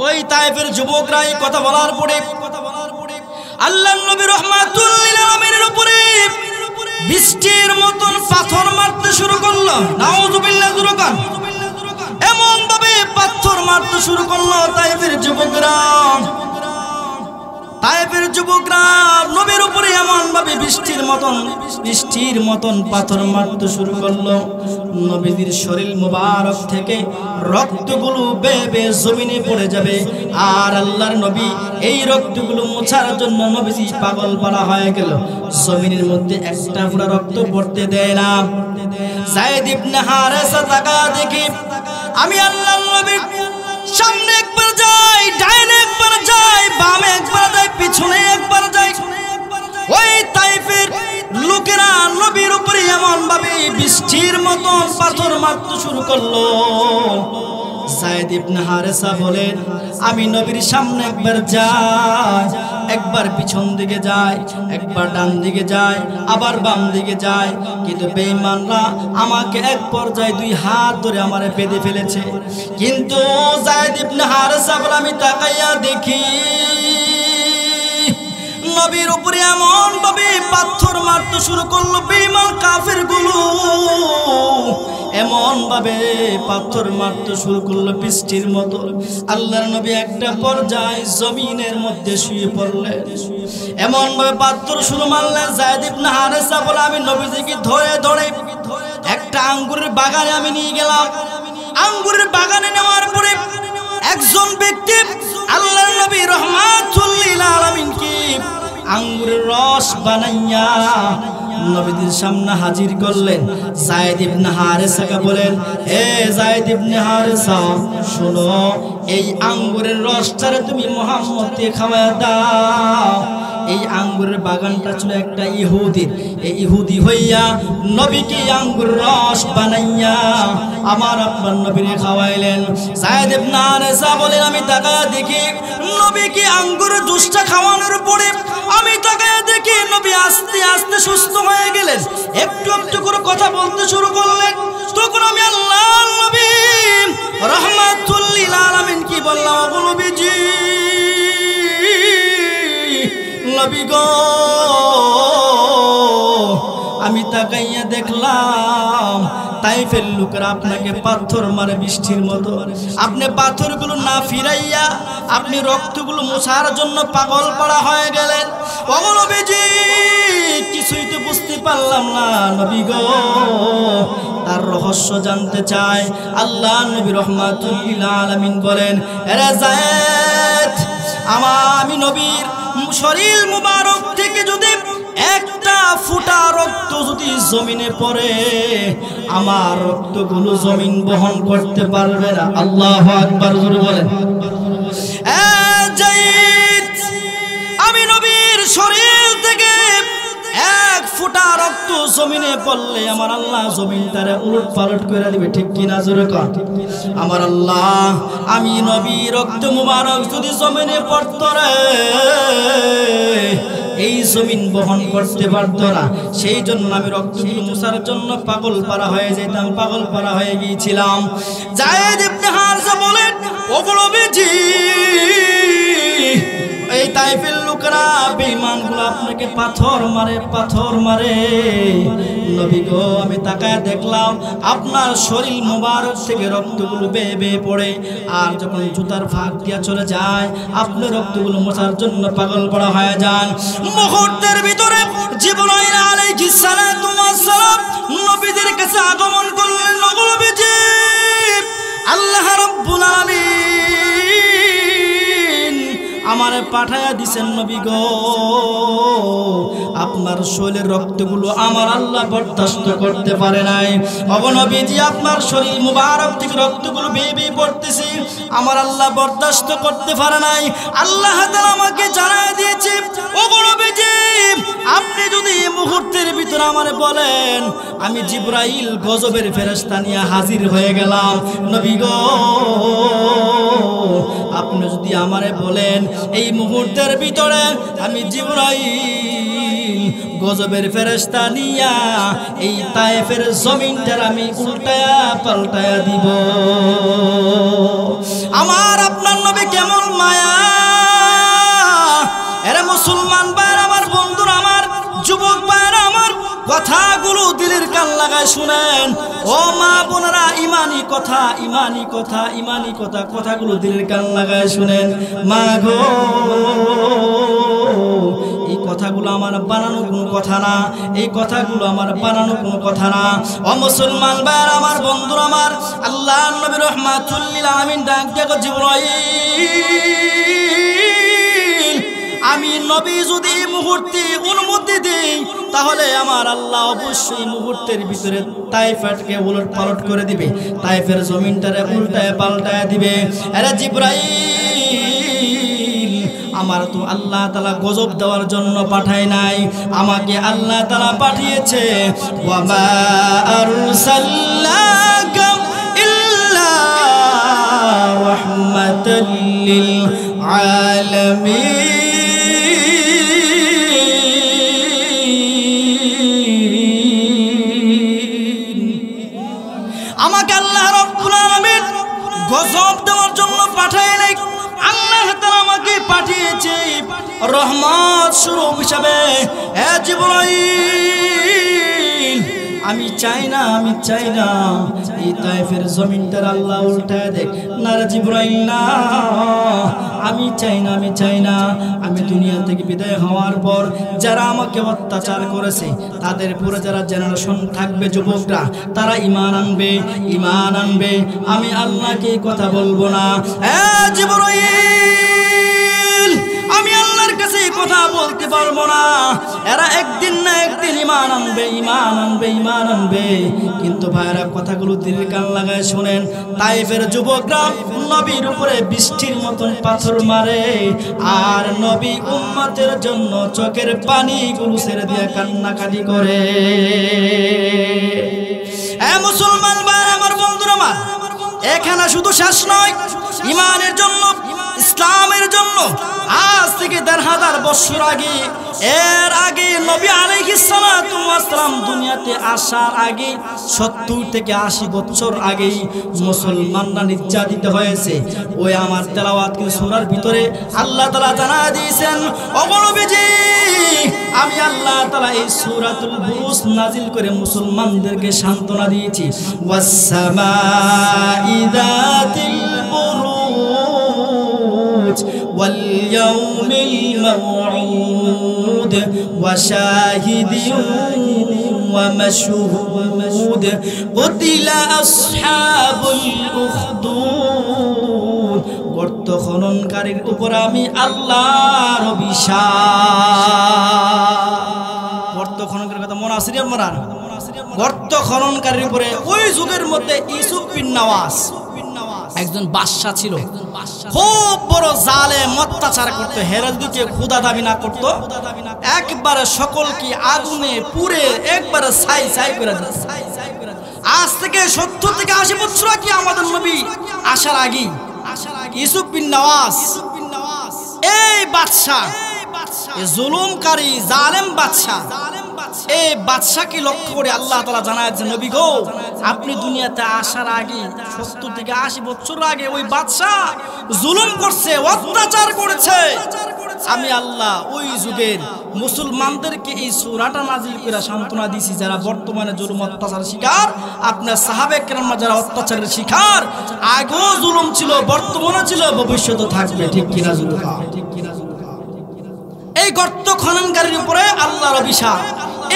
ওই তায়েফের যুবকরা এই কথা বলার পরে আল্লাহর নবী রাহমাতুল লিল আলামিনের উপরে বৃষ্টির মতন পাথর মারতে শুরু করলো। নাউযুবিল্লাহ যুরকান, এমন ভাবে পাথর মারতে শুরু করলো তায়েফের যুবকরা। তায়েফের যুবকরা নবীর উপরে এমন ভাবে বৃষ্টির মতন পাথর মারতে শুরু করলো। নবীর শরীর মুবারক থেকে রক্তগুলো বেয়ে বেয়ে জমিনে পড়ে যাবে। আর আল্লাহর নবী এই রক্তগুলো মোছার জন্য নবীজি পাগল পারা হয়ে গেল। জমিনের মধ্যে একটা ফোঁটা রক্ত পড়তে দেয় না। যায়েদ ইবনে হারেসা তাকা দেখি, আমি আল্লাহর নবীর সামনে একবার যাই, ডাইনে একবার যাই, বামে একবার যাই, পিছনে একবার যাই, ওই তায়েফের লোকেরা নবীর উপরে এমন ভাবে বৃষ্টির মতন পাথর মারতে শুরু করলো। যায়েদ ইবনে হারেসা বলেন, আমি নবীর সামনে একবার যাই, একবার পিছন দিকে যাই, একবার ডান দিকে যাই, আবার বাম দিকে যাই, কিন্তু বেঈমানরা আমাকে এক পর্যায়ে দুই হাত ধরে আমারে বেঁধে ফেলেছে। কিন্তু যায়েদ ইবনে হারেসা বলে, আমি তাকাইয়া দেখি নবীর উপরে এমন ভাবে পাথর মারতে শুরু করলো বেঈমান কাফের গুলো, এমন ভাবে পাথর মারতে শুরু করলো বৃষ্টির মতো। আল্লাহর নবী একটা পর্যায়ে জমিনের মধ্যে শুয়ে পড়লেন। এমন ভাবে পাথর শুরু মারলেন। যায়েদ ইবনে হারেসা বলে, আমি নবীজিকে ধরে ধরে একটা আঙ্গুরের বাগানে আমি নিয়ে গেলাম। আঙ্গুরের বাগানে নেওয়ার পরে একজন ব্যক্তি আল্লাহর নবী রাহমাতুল লিল আলামিনকে আঙ্গুরের রস বানাইয়া নবীদের সামনে হাজির করলেন। যায়েদ ইবনে হারেসাকে বলেন, এ যায়েদ ইবনে হারেসা, শোনো, এই আঙ্গুরের রসটারে তুমি মুহাম্মদকে খাওয়ায়া দাও। এই আঙ্গুরের বাগানটা ছিল একটা ইহুদির। এই ইহুদি হইয়া নবীকে আঙ্গুর রস বানাইয়া আমার আপনার নবীরে খাওয়াইলেন। যায়েদ ইবনে হারেসা বলেন, আমি তাকায়া দেখি নবীকে আঙ্গুরের জুসটা খাওয়ানোর পরে আমি তাকায়া দেখি নবী আস্তে আস্তে সুস্থ হয়ে গেলেন, একটু একটু করে কথা বলতে শুরু করলেন। তখন আমি আল্লাহর নবী রাহমাতুল লিল আলামিন কি বললাম, ওগো নবীজি, নবী গো, আমি তাকাইয়া দেখলাম তায়েফের লোকেরা আপনাকে পাথর মারে বৃষ্টির মতো। আপনি পাথরগুলো না ফিরাইয়া আপনি রক্তগুলো মোছার জন্য পাগল পাড়া হয়ে গেলেন। ওগো নবীজি, কিছুই তো বুঝতে পারলাম না নবী গো। তার রহস্য জানতে চাই। আল্লাহ নবী রাহমাতুল লিল আলামিন বলেন, আরে যায়েদ, আমি নবীর শরীর মুবারক থেকে যদি একটা ফুটা রক্ত যদি জমিনে পড়ে, আমার রক্তগুলো জমিন বহন করতে পারবে না। আল্লাহু আকবার জোরে বলেন। আমি নবীর শরীর থেকে এক ফুটা রক্ত জমিনে পড়লে আমার আল্লাহ জমিনটারে উলট পালট করে দিবে, ঠিক কিনা জোরে কর। আমার আল্লাহ, আমি নবী রক্ত মুবারক যদি জমিনে পড়তো রে, এই জমিন বহন করতে পারতো না। সেই জন্য আমি রক্তগুলো মোছার জন্য পাগল পারা হয়ে যেতাম, পাগল পারা হয়ে গিয়েছিলাম। যায়েদ ইবনে হারেসা বলেন, ওগো নবীজি, এই তায়েফের লোকেরা বেঈমানগুলো আপনাকে পাথর মারে, পাথর মারে। নবী গো, আমি তাকায় দেখলাম আপনার শরীর মোবারক থেকে রক্তগুলো বেয়ে বেয়ে পড়ে, আর যখন জুতার ফাঁক দিয়া চলে যায় আপনি রক্তগুলো মোছার জন্য পাগল পড়া হয়ে যান। মুহূর্তের ভিতরে জিবরাইল আলাইহিস সালাতু ওয়াস সালাম নবীদের কাছে আগমন করলেন। নবীজি, আল্লাহ রাব্বুল আলামিন আমার আমারে পাঠায়া দিছেন নবী গো, আপনার শরীরের রক্তগুলো আমার আল্লাহ বরদাস্ত করতে পারে নাই। ওগো নবীজি, আপনার শরীর মুবারক থেকে রক্তগুলো বেয়ে বেয়ে পড়তেছে, আমার আল্লাহ বরদাস্ত করতে পারে নাই। আল্লাহ তাআলা আমাকে জানায় দিয়েছে, ওগো নবীজি, আপনি যদি এই মুহূর্তের ভিতরে আমারে বলেন, আমি জিবরাইল গজবের ফেরেশতা নিয়ে হাজির হয়ে গেলাম। নবী গো, আপনি যদি আমারে বলেন এই মুহূর্তের ভিতরে আমি জিবরাইল গজবের ফেরেশতা নিয়া এই তায়েফের জমিনটার আমি উল্টায়া পাল্টায়া দিব। আমার আপনার নবী কেমন মায়া! এরা মুসলমান ভাইরা আমার, বন্ধুরা আমার, যুবক ভাইরা আমার, কথাগুলো দিলের কান লাগায় শুনেন। ও মা বোনেরা, ইমানি কথা, ইমানি কথা, ইমানি কথা, কথাগুলো দিলের কান লাগায় শুনেন। মা গো, এই কথাগুলো আমার বানানো কোনো কথা না, এই কথাগুলো আমার বানানো কোনো কথা না। ও মুসলমান ভাইরা আমার, বন্ধুরা আমার, আল্লাহ নবী রাহমাতুল লিল আলামিন ডাক দেখো, জিবরাইল, আমি নবী যদি এই মুহূর্তে অনুমতি দিই, তাহলে আমার আল্লাহ অবশ্যই মুহূর্তের ভিতরে তায়েফকে উলট পালট করে দিবে, তায়েফের জমিনটারে উল্টায় পাল্টায় দিবে। আরে জিবরাইল, আমার তো আল্লাহ তাআলা গজব দেওয়ার জন্য পাঠায় নাই, আমাকে আল্লাহ তাআলা পাঠিয়েছে। ওয়া মা আরসালনাকা ইল্লা রাহমাতাল লিল আলামিন। আমাকে আল্লাহ রাব্বুল আলামিন গজব দেওয়ার জন্য পাঠায় নাই, আল্লাহ তাআলা আমাকে পাঠিয়েছে রহমত স্বরূপ হিসাবে। হে জিবরাইল, আমি চাই না, আমি চাই না এই তায়েফের জমিনটার আল্লাহ উল্টায় দেখ। না রে জিবরাইল, না, আমি চাই না, আমি চাই না। আমি দুনিয়া থেকে বিদায় হওয়ার পর যারা আমাকে অত্যাচার করেছে, তাদের পরে যারা জেনারেশন থাকবে, যুবকরা, তারা ঈমান আনবে, ঈমান আনবে। আমি আল্লাহকে এই কথা বলবো না। এ জিবরাইল, আমি আল্লাহর কাছে এই কথা বলতে পারবো না। এরা একদিন না একদিন ঈমান আনবে, ঈমান আনবে, ঈমান আনবে। কিন্তু ভাইরা, কথাগুলো দিলের কান লাগায় শুনেন। তায়েফের যুবকরা নবীর উপরে বৃষ্টির মতন পাথর মারে, আর নবী উম্মতের জন্য চোখের পানিগুলো ছেড়ে দিয়ে কান্নাকাটি করে। এ মুসলমান ভাইরা আমার, বন্ধুরা আমার, এখানে শুধু শেষ নয়, ঈমানের জন্য, ইসলামের জন্য আজ থেকে ১,৫০০ বছর আগে, এর আগে নবী আলাইহিস সালাতু ওয়াস সালাম দুনিয়াতে আসার আগে ৭০ থেকে ৮০ বছর আগেই মুসলমানরা নির্যাতিত হয়েছে। ওই আমার তেলাওয়াত সূরার ভিতরে আল্লাহ তাআলা জানা দিয়েছেন, ওগো নবীজি, আমি আল্লাহ তাআলা এই সূরাতুল বুরুজ নাজিল করে মুসলমানদেরকে সান্ত্বনা দিয়েছি। ওয়াস সামাই যাতিল বুরুজ ওয়াল ইয়াউমিল মাউউদ ওয়া শাহিদিন ওয়া মাশহুদ কুতিলা আসহাবুল উখদুদ। গর্ত খননকারীর উপর আমি আল্লাহর অভিশাপ। গর্ত খননকারীর কথা মনে আছে আপনারা? গর্ত খননকারীর উপরে ওই যুগের মধ্যে ইউসুফ বিন নওয়াজ একজন বাদশা ছিল, খুব বড় জালেম, অত্যাচার করতো। হেরোদিকে খোদা দাবি না করতো, একবারে সকলকে আগুনে পুড়ে একবারে ছাই ছাই করে দিত। আজ থেকে ৭০ থেকে ৮০ বছর আগে আমাদের নবী আসার আগে ইউসুফ বিন নওয়াজ, এই বাদশা, এই জুলুমকারী জালেম বাদশা, এই বাদশাকে লক্ষ্য করে আল্লাহ তাআলা জানাচ্ছেন, নবী গো, আপনি দুনিয়াতে আসার আগে ৭০ থেকে ৮০ বছর আগে ওই বাদশা জুলুম করছে, অত্যাচার করেছে। আমি আল্লাহ ওই যুগের মুসলমানদেরকে এই সূরাটা নাজিল করে সান্ত্বনা দিয়েছি, যারা বর্তমানে জুলুম অত্যাচার শিকার। আপনার সাহাবে কেরাম যারা অত্যাচারের শিকার, আগেও জুলুম ছিল, বর্তমানে ছিল, ভবিষ্যতে থাকবে। ঠিক কিনা জুলুম? এই গর্ত খননকারীর উপরে আল্লাহর অভিশাপ।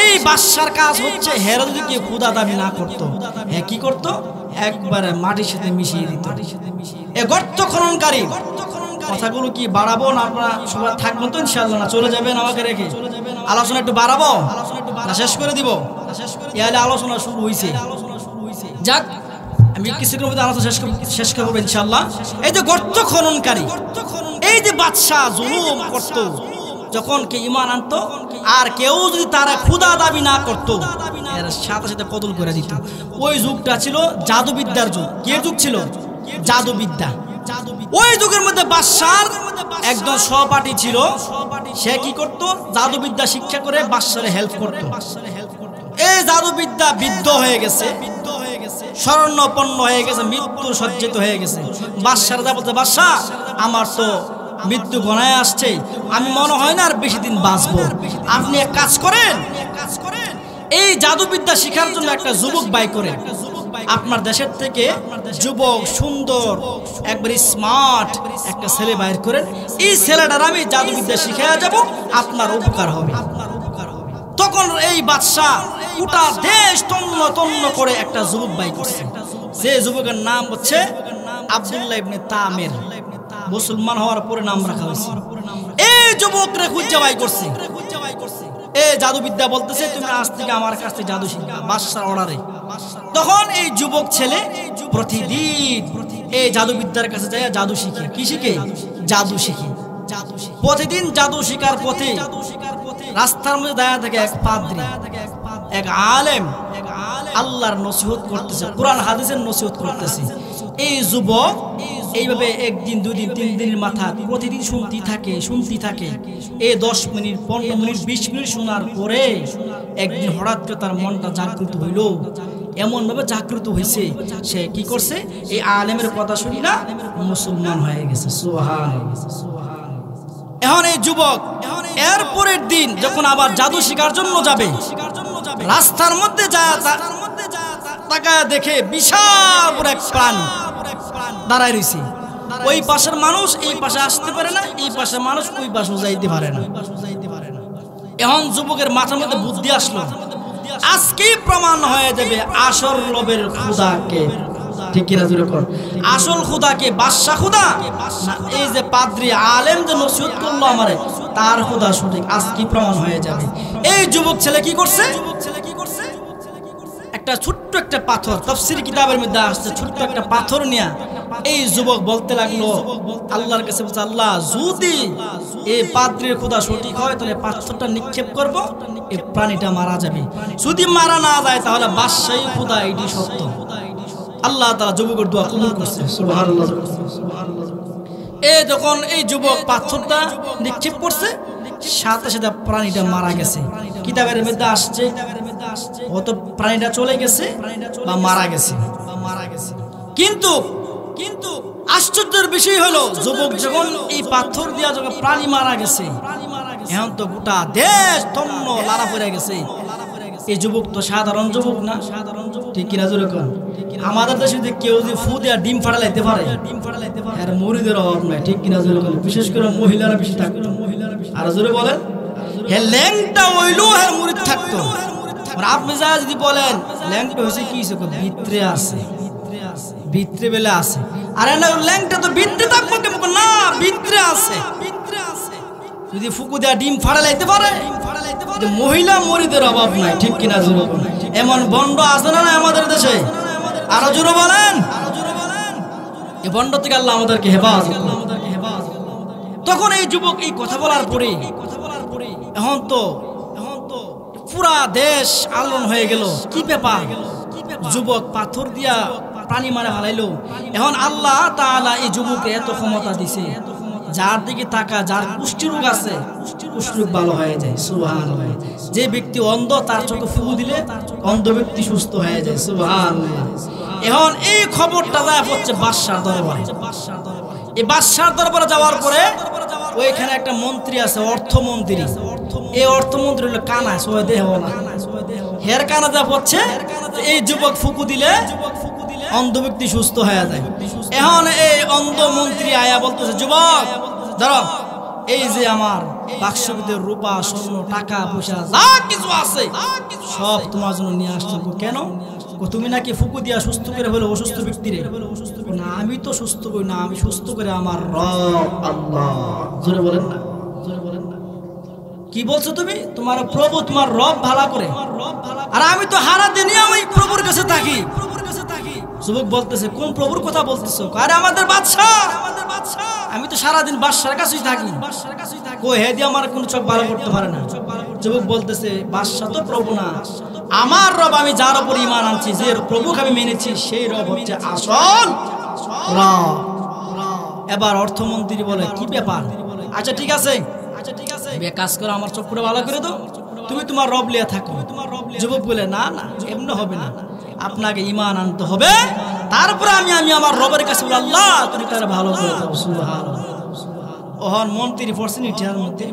এই বাদশার কাজ হচ্ছে হেরোদিকে খোদা দাবি না করতো, হ্যাঁ কি করতো, একবারে মাটির সাথে মিশিয়ে দিত। এই গর্ত খননকারী কথাগুলো কি বাড়াবো না আপনারা সবাই থাকবেন তো ইনশাআল্লাহ, না চলে যাবেন আমাকে রেখে? আলোচনা একটু বাড়াবো না শেষ করে দিব? ইয়ালে আলোচনা শুরু হইছে। যাক, আমি কিছুক্ষণের মধ্যে আলোচনা শেষ করবো ইনশাআল্লাহ। এই যে গর্ত খননকারী, এই যে বাদশা জুলুম করত, যখন কে ঈমান আনতো আর কেউ যদি তারা খোদা দাবি না করত, এর সাথে সাথে কতল করে দিত। ওই যুগটা ছিল জাদুবিদ্যার যুগ। কে যুগ ছিল? জাদুবিদ্যা। ওই যুগের মধ্যে বাদশার একজন সহপাঠী ছিল, সে কি করত? জাদুবিদ্যা শিক্ষা করে বাদশারে হেল্প করত। এই জাদুবিদ্যা বিদ্ধ হয়ে গেছে, শরণাপন্ন হয়ে গেছে, মৃত্যুর সজ্জিত হয়ে গেছে। বাদশার যা বলতে, বাদশা আমার তো মৃত্যু ঘনায় আসছে, আমি মনে হয় না আর বেশি দিন বাঁচবো, আপনি এক কাজ করেন, এই জাদুবিদ্যা শেখার জন্য একটা যুবক বাই করে আপনার দেশের থেকে যুবক সুন্দর একবারে স্মার্ট একটা ছেলে বাইর করেন, এই ছেলেটার আমি জাদুবিদ্যা শিখাইয়া যাব, আপনার উপকার হবে। তখন এই বাদশা গোটা দেশ তন্ন তন্ন করে একটা যুবক বাই করছে। যে যুবকের নাম হচ্ছে আব্দুল্লাহ ইবনে তামির। মুসলমান হওয়ার পরে নাম রাখা হয়েছে। এই যুবকরে খুঁজে বাই করছে। এই জাদুবিদ্যা বলতেছে, তুমি আজ থেকে আমার কাছ থেকে জাদু শিখবা বাদশার অর্ডারে। তখন এই যুবক ছেলে প্রতিদিন এই জাদুবিদ্যার কাছে যায়, জাদু শিখে। কি শিখে? জাদু শিখে। প্রতিদিন জাদু শিকার পথে রাস্তার মধ্যে দাঁড়িয়ে থাকে এক পাদ্রী, এক আলেম আল্লাহর নসিহত করতেছে, কোরআন হাদিসের নসিহত করতেছে। এই যুবক এইভাবে একদিন, দুদিন, 3 দিনের মাথা প্রতিদিন শুনতে থাকে। এই 10 মিনিট, 15 মিনিট, 20 মিনিট শোনার পরে একদিন হঠাৎ করে তার মনটা জাগ্রত হইল। এমন ভাবে জাগ্রত হয়েছে, সে কি করছে? এই আলেমের কথা শুনি না মুসলমান হয়ে গেছে। সুবহানাল্লাহ। এখন এই যুবক এর পরের দিন যখন আবার জাদু শিকার জন্য যাবে, রাস্তার মধ্যে তাকায় দেখে বিশাল বড় এক প্রাণী দাঁড়ায় রয়েছে। ওই পাশের মানুষ এই পাশে আসতে পারে না, এই পাশের মানুষ ওই পাশে যাইতে পারে না। এখন যুবকের মাথার মধ্যে বুদ্ধি আসলো, আজকে প্রমাণ হয়ে যাবে আসল রবের খোদাকে। ঠিক কিনা জোরে কর? আসল খোদাকে বাদশা খোদা না এই যে পাদ্রী আলেম যে নসিহত করলো আমারে, তার খোদা সঠিক। আজকে প্রমাণ হয়ে যাবে। এই যুবক ছেলে কি করছে? একটা ছোট্ট একটা পাথর, তাফসীর কিতাবের মধ্যে আসছে, ছোট্ট একটা পাথর নিয়ে এই যুবক বলতে লাগলো আল্লাহর কাছে, বলছে আল্লাহ যদি এই পাদ্রীর খোদা সঠিক হয় তাহলে পাথরটা নিক্ষেপ করব, এই প্রাণীটা মারা যাবে। যদি মারা না যায় তাহলে বাদশাহী খোদা এটি সত্য। আল্লাহ তাআলা যুবকের দোয়া কবুল করছে। সুবহানাল্লাহ। এই যখন এই যুবক পাথরটা নিক্ষেপ করছে, সাথে সাথে প্রাণীটা মারা গেছে। কিতাবের মধ্যে আসছে হয়তো প্রাণীটা চলে গেছে বা মারা গেছে। কিন্তু আশ্চর্যের বিষয় হলো, যুবক যখন এই পাথর দিয়া যখন প্রাণী মারা গেছে, এখন তো গোটা দেশ তন্ন লাড়া পড়ে গেছে। এই যুবক তো সাধারণ যুবক না, ঠিক কিনা জোরে কোন? আমাদের দেশে যদি কেউ যদি ফু দেয়া ডিম ফাটাইতে পারে, আর মুরিদের অভাব নাই, ঠিক কিনা জোরে কোন? বিশেষ করে মহিলারা বেশি থাকতো। আর জোরে বলেন, হে ল্যাংটা হইলো আর মুরিদ থাকতো। আপনি যা যদি বলেন ল্যাংটা হয়েছে কি ভিতরে আছে, ভিতরে বেলা আছে। আরে না, ল্যাংটা তো ভিতরে থাকবো কেমন না, ভিতরে আছে। যদি ফুকু দেয়া ডিম ফাটাইতে পারে, মহিলা মরিদের অভাব নাই, ঠিক কিনা জোরে বলেন? এমন বন্ড আছে না আমাদের দেশে? আরো জোরে বলেন। এই বন্ড থেকে আল্লাহ আমাদেরকে হেফাজত। তখন এই যুবক এই কথা বলার পরে এখন তো পুরা দেশ আলোড়ন হয়ে গেল। কি ব্যাপার? যুবক পাথর দিয়া প্রাণী মারা ফেলাইলো। এখন আল্লাহ তাআলা এই যুবককে এত ক্ষমতা দিছে, যার দিকে তাকা, যার কুষ্ঠ রোগ আছে কুষ্ঠ রোগ ভালো হয়ে যায়। সুবহানাল্লাহ। যে ব্যক্তি অন্ধ তার চোখে ফু দিলে অন্ধ ব্যক্তি সুস্থ হয়ে যায়। সুবহানাল্লাহ। এখন এই খবরটা যায় হচ্ছে বাদশার দরবারে। এই বাদশার দরবারে যাওয়ার পরে ওইখানে একটা মন্ত্রী আছে, অর্থমন্ত্রী। এই অর্থমন্ত্রী হলো কানা, সবাই দেহ না, হের কানা যা হচ্ছে এই যুবক ফুকু দিলে অন্ধ ব্যক্তি সুস্থ হয়ে যায়। এখন এই অন্ধ মন্ত্রী আয়া বলতেছে, যুবক ধরো এই যে আমার বাক্স ভিতরে রূপা, স্বর্ণ, টাকা পয়সা যা কিছু আছে সব তোমার জন্য নিয়ে আসছো। কেন? তুমি নাকি ফুকু দিয়া সুস্থ করে হলো অসুস্থ ব্যক্তিরে। না আমি তো সুস্থ করি না, আমি সুস্থ করে আমার রব আল্লাহ। জোরে বলেন না, জোরে বলেন না। কি বলছো তুমি? তোমার প্রভু তোমার রব ভালো করে, আর আমি তো হারা দিনই আমি প্রভুর কাছে থাকি। যুবক বলতেছে কোন প্রভুর কথা বলতেছো? আরে আমাদের বাদশা, আমি তো সারাদিন বাদশার কাছেই থাকি। কো হে দিয়ে আমার কোন চোখ ভালো করতে পারে না। যুবক বলতেছে বাদশা তো প্রভু না, আমার রব, আমি যার উপর ঈমান আনছি, যে প্রভুকে আমি মেনেছি, সেই রব হচ্ছে আসল রব। এবার অর্থমন্ত্রী বলে কি ব্যাপার? আচ্ছা ঠিক আছে, কাজ করো, আমার চোখটা ভালো করে দাও, তুমি তোমার রব লিয়ে থাকো। যুবক বলে না না, এমনি হবে না, আপনাকে ঈমান আনতে হবে, তারপরে আমি আমার রবের কাছে বলি আল্লাহ তুমি তার ভালো করে দাও। সুবহানাল্লাহ। ওহন মন্ত্রী পড়ছেন ইতিহার মধ্যে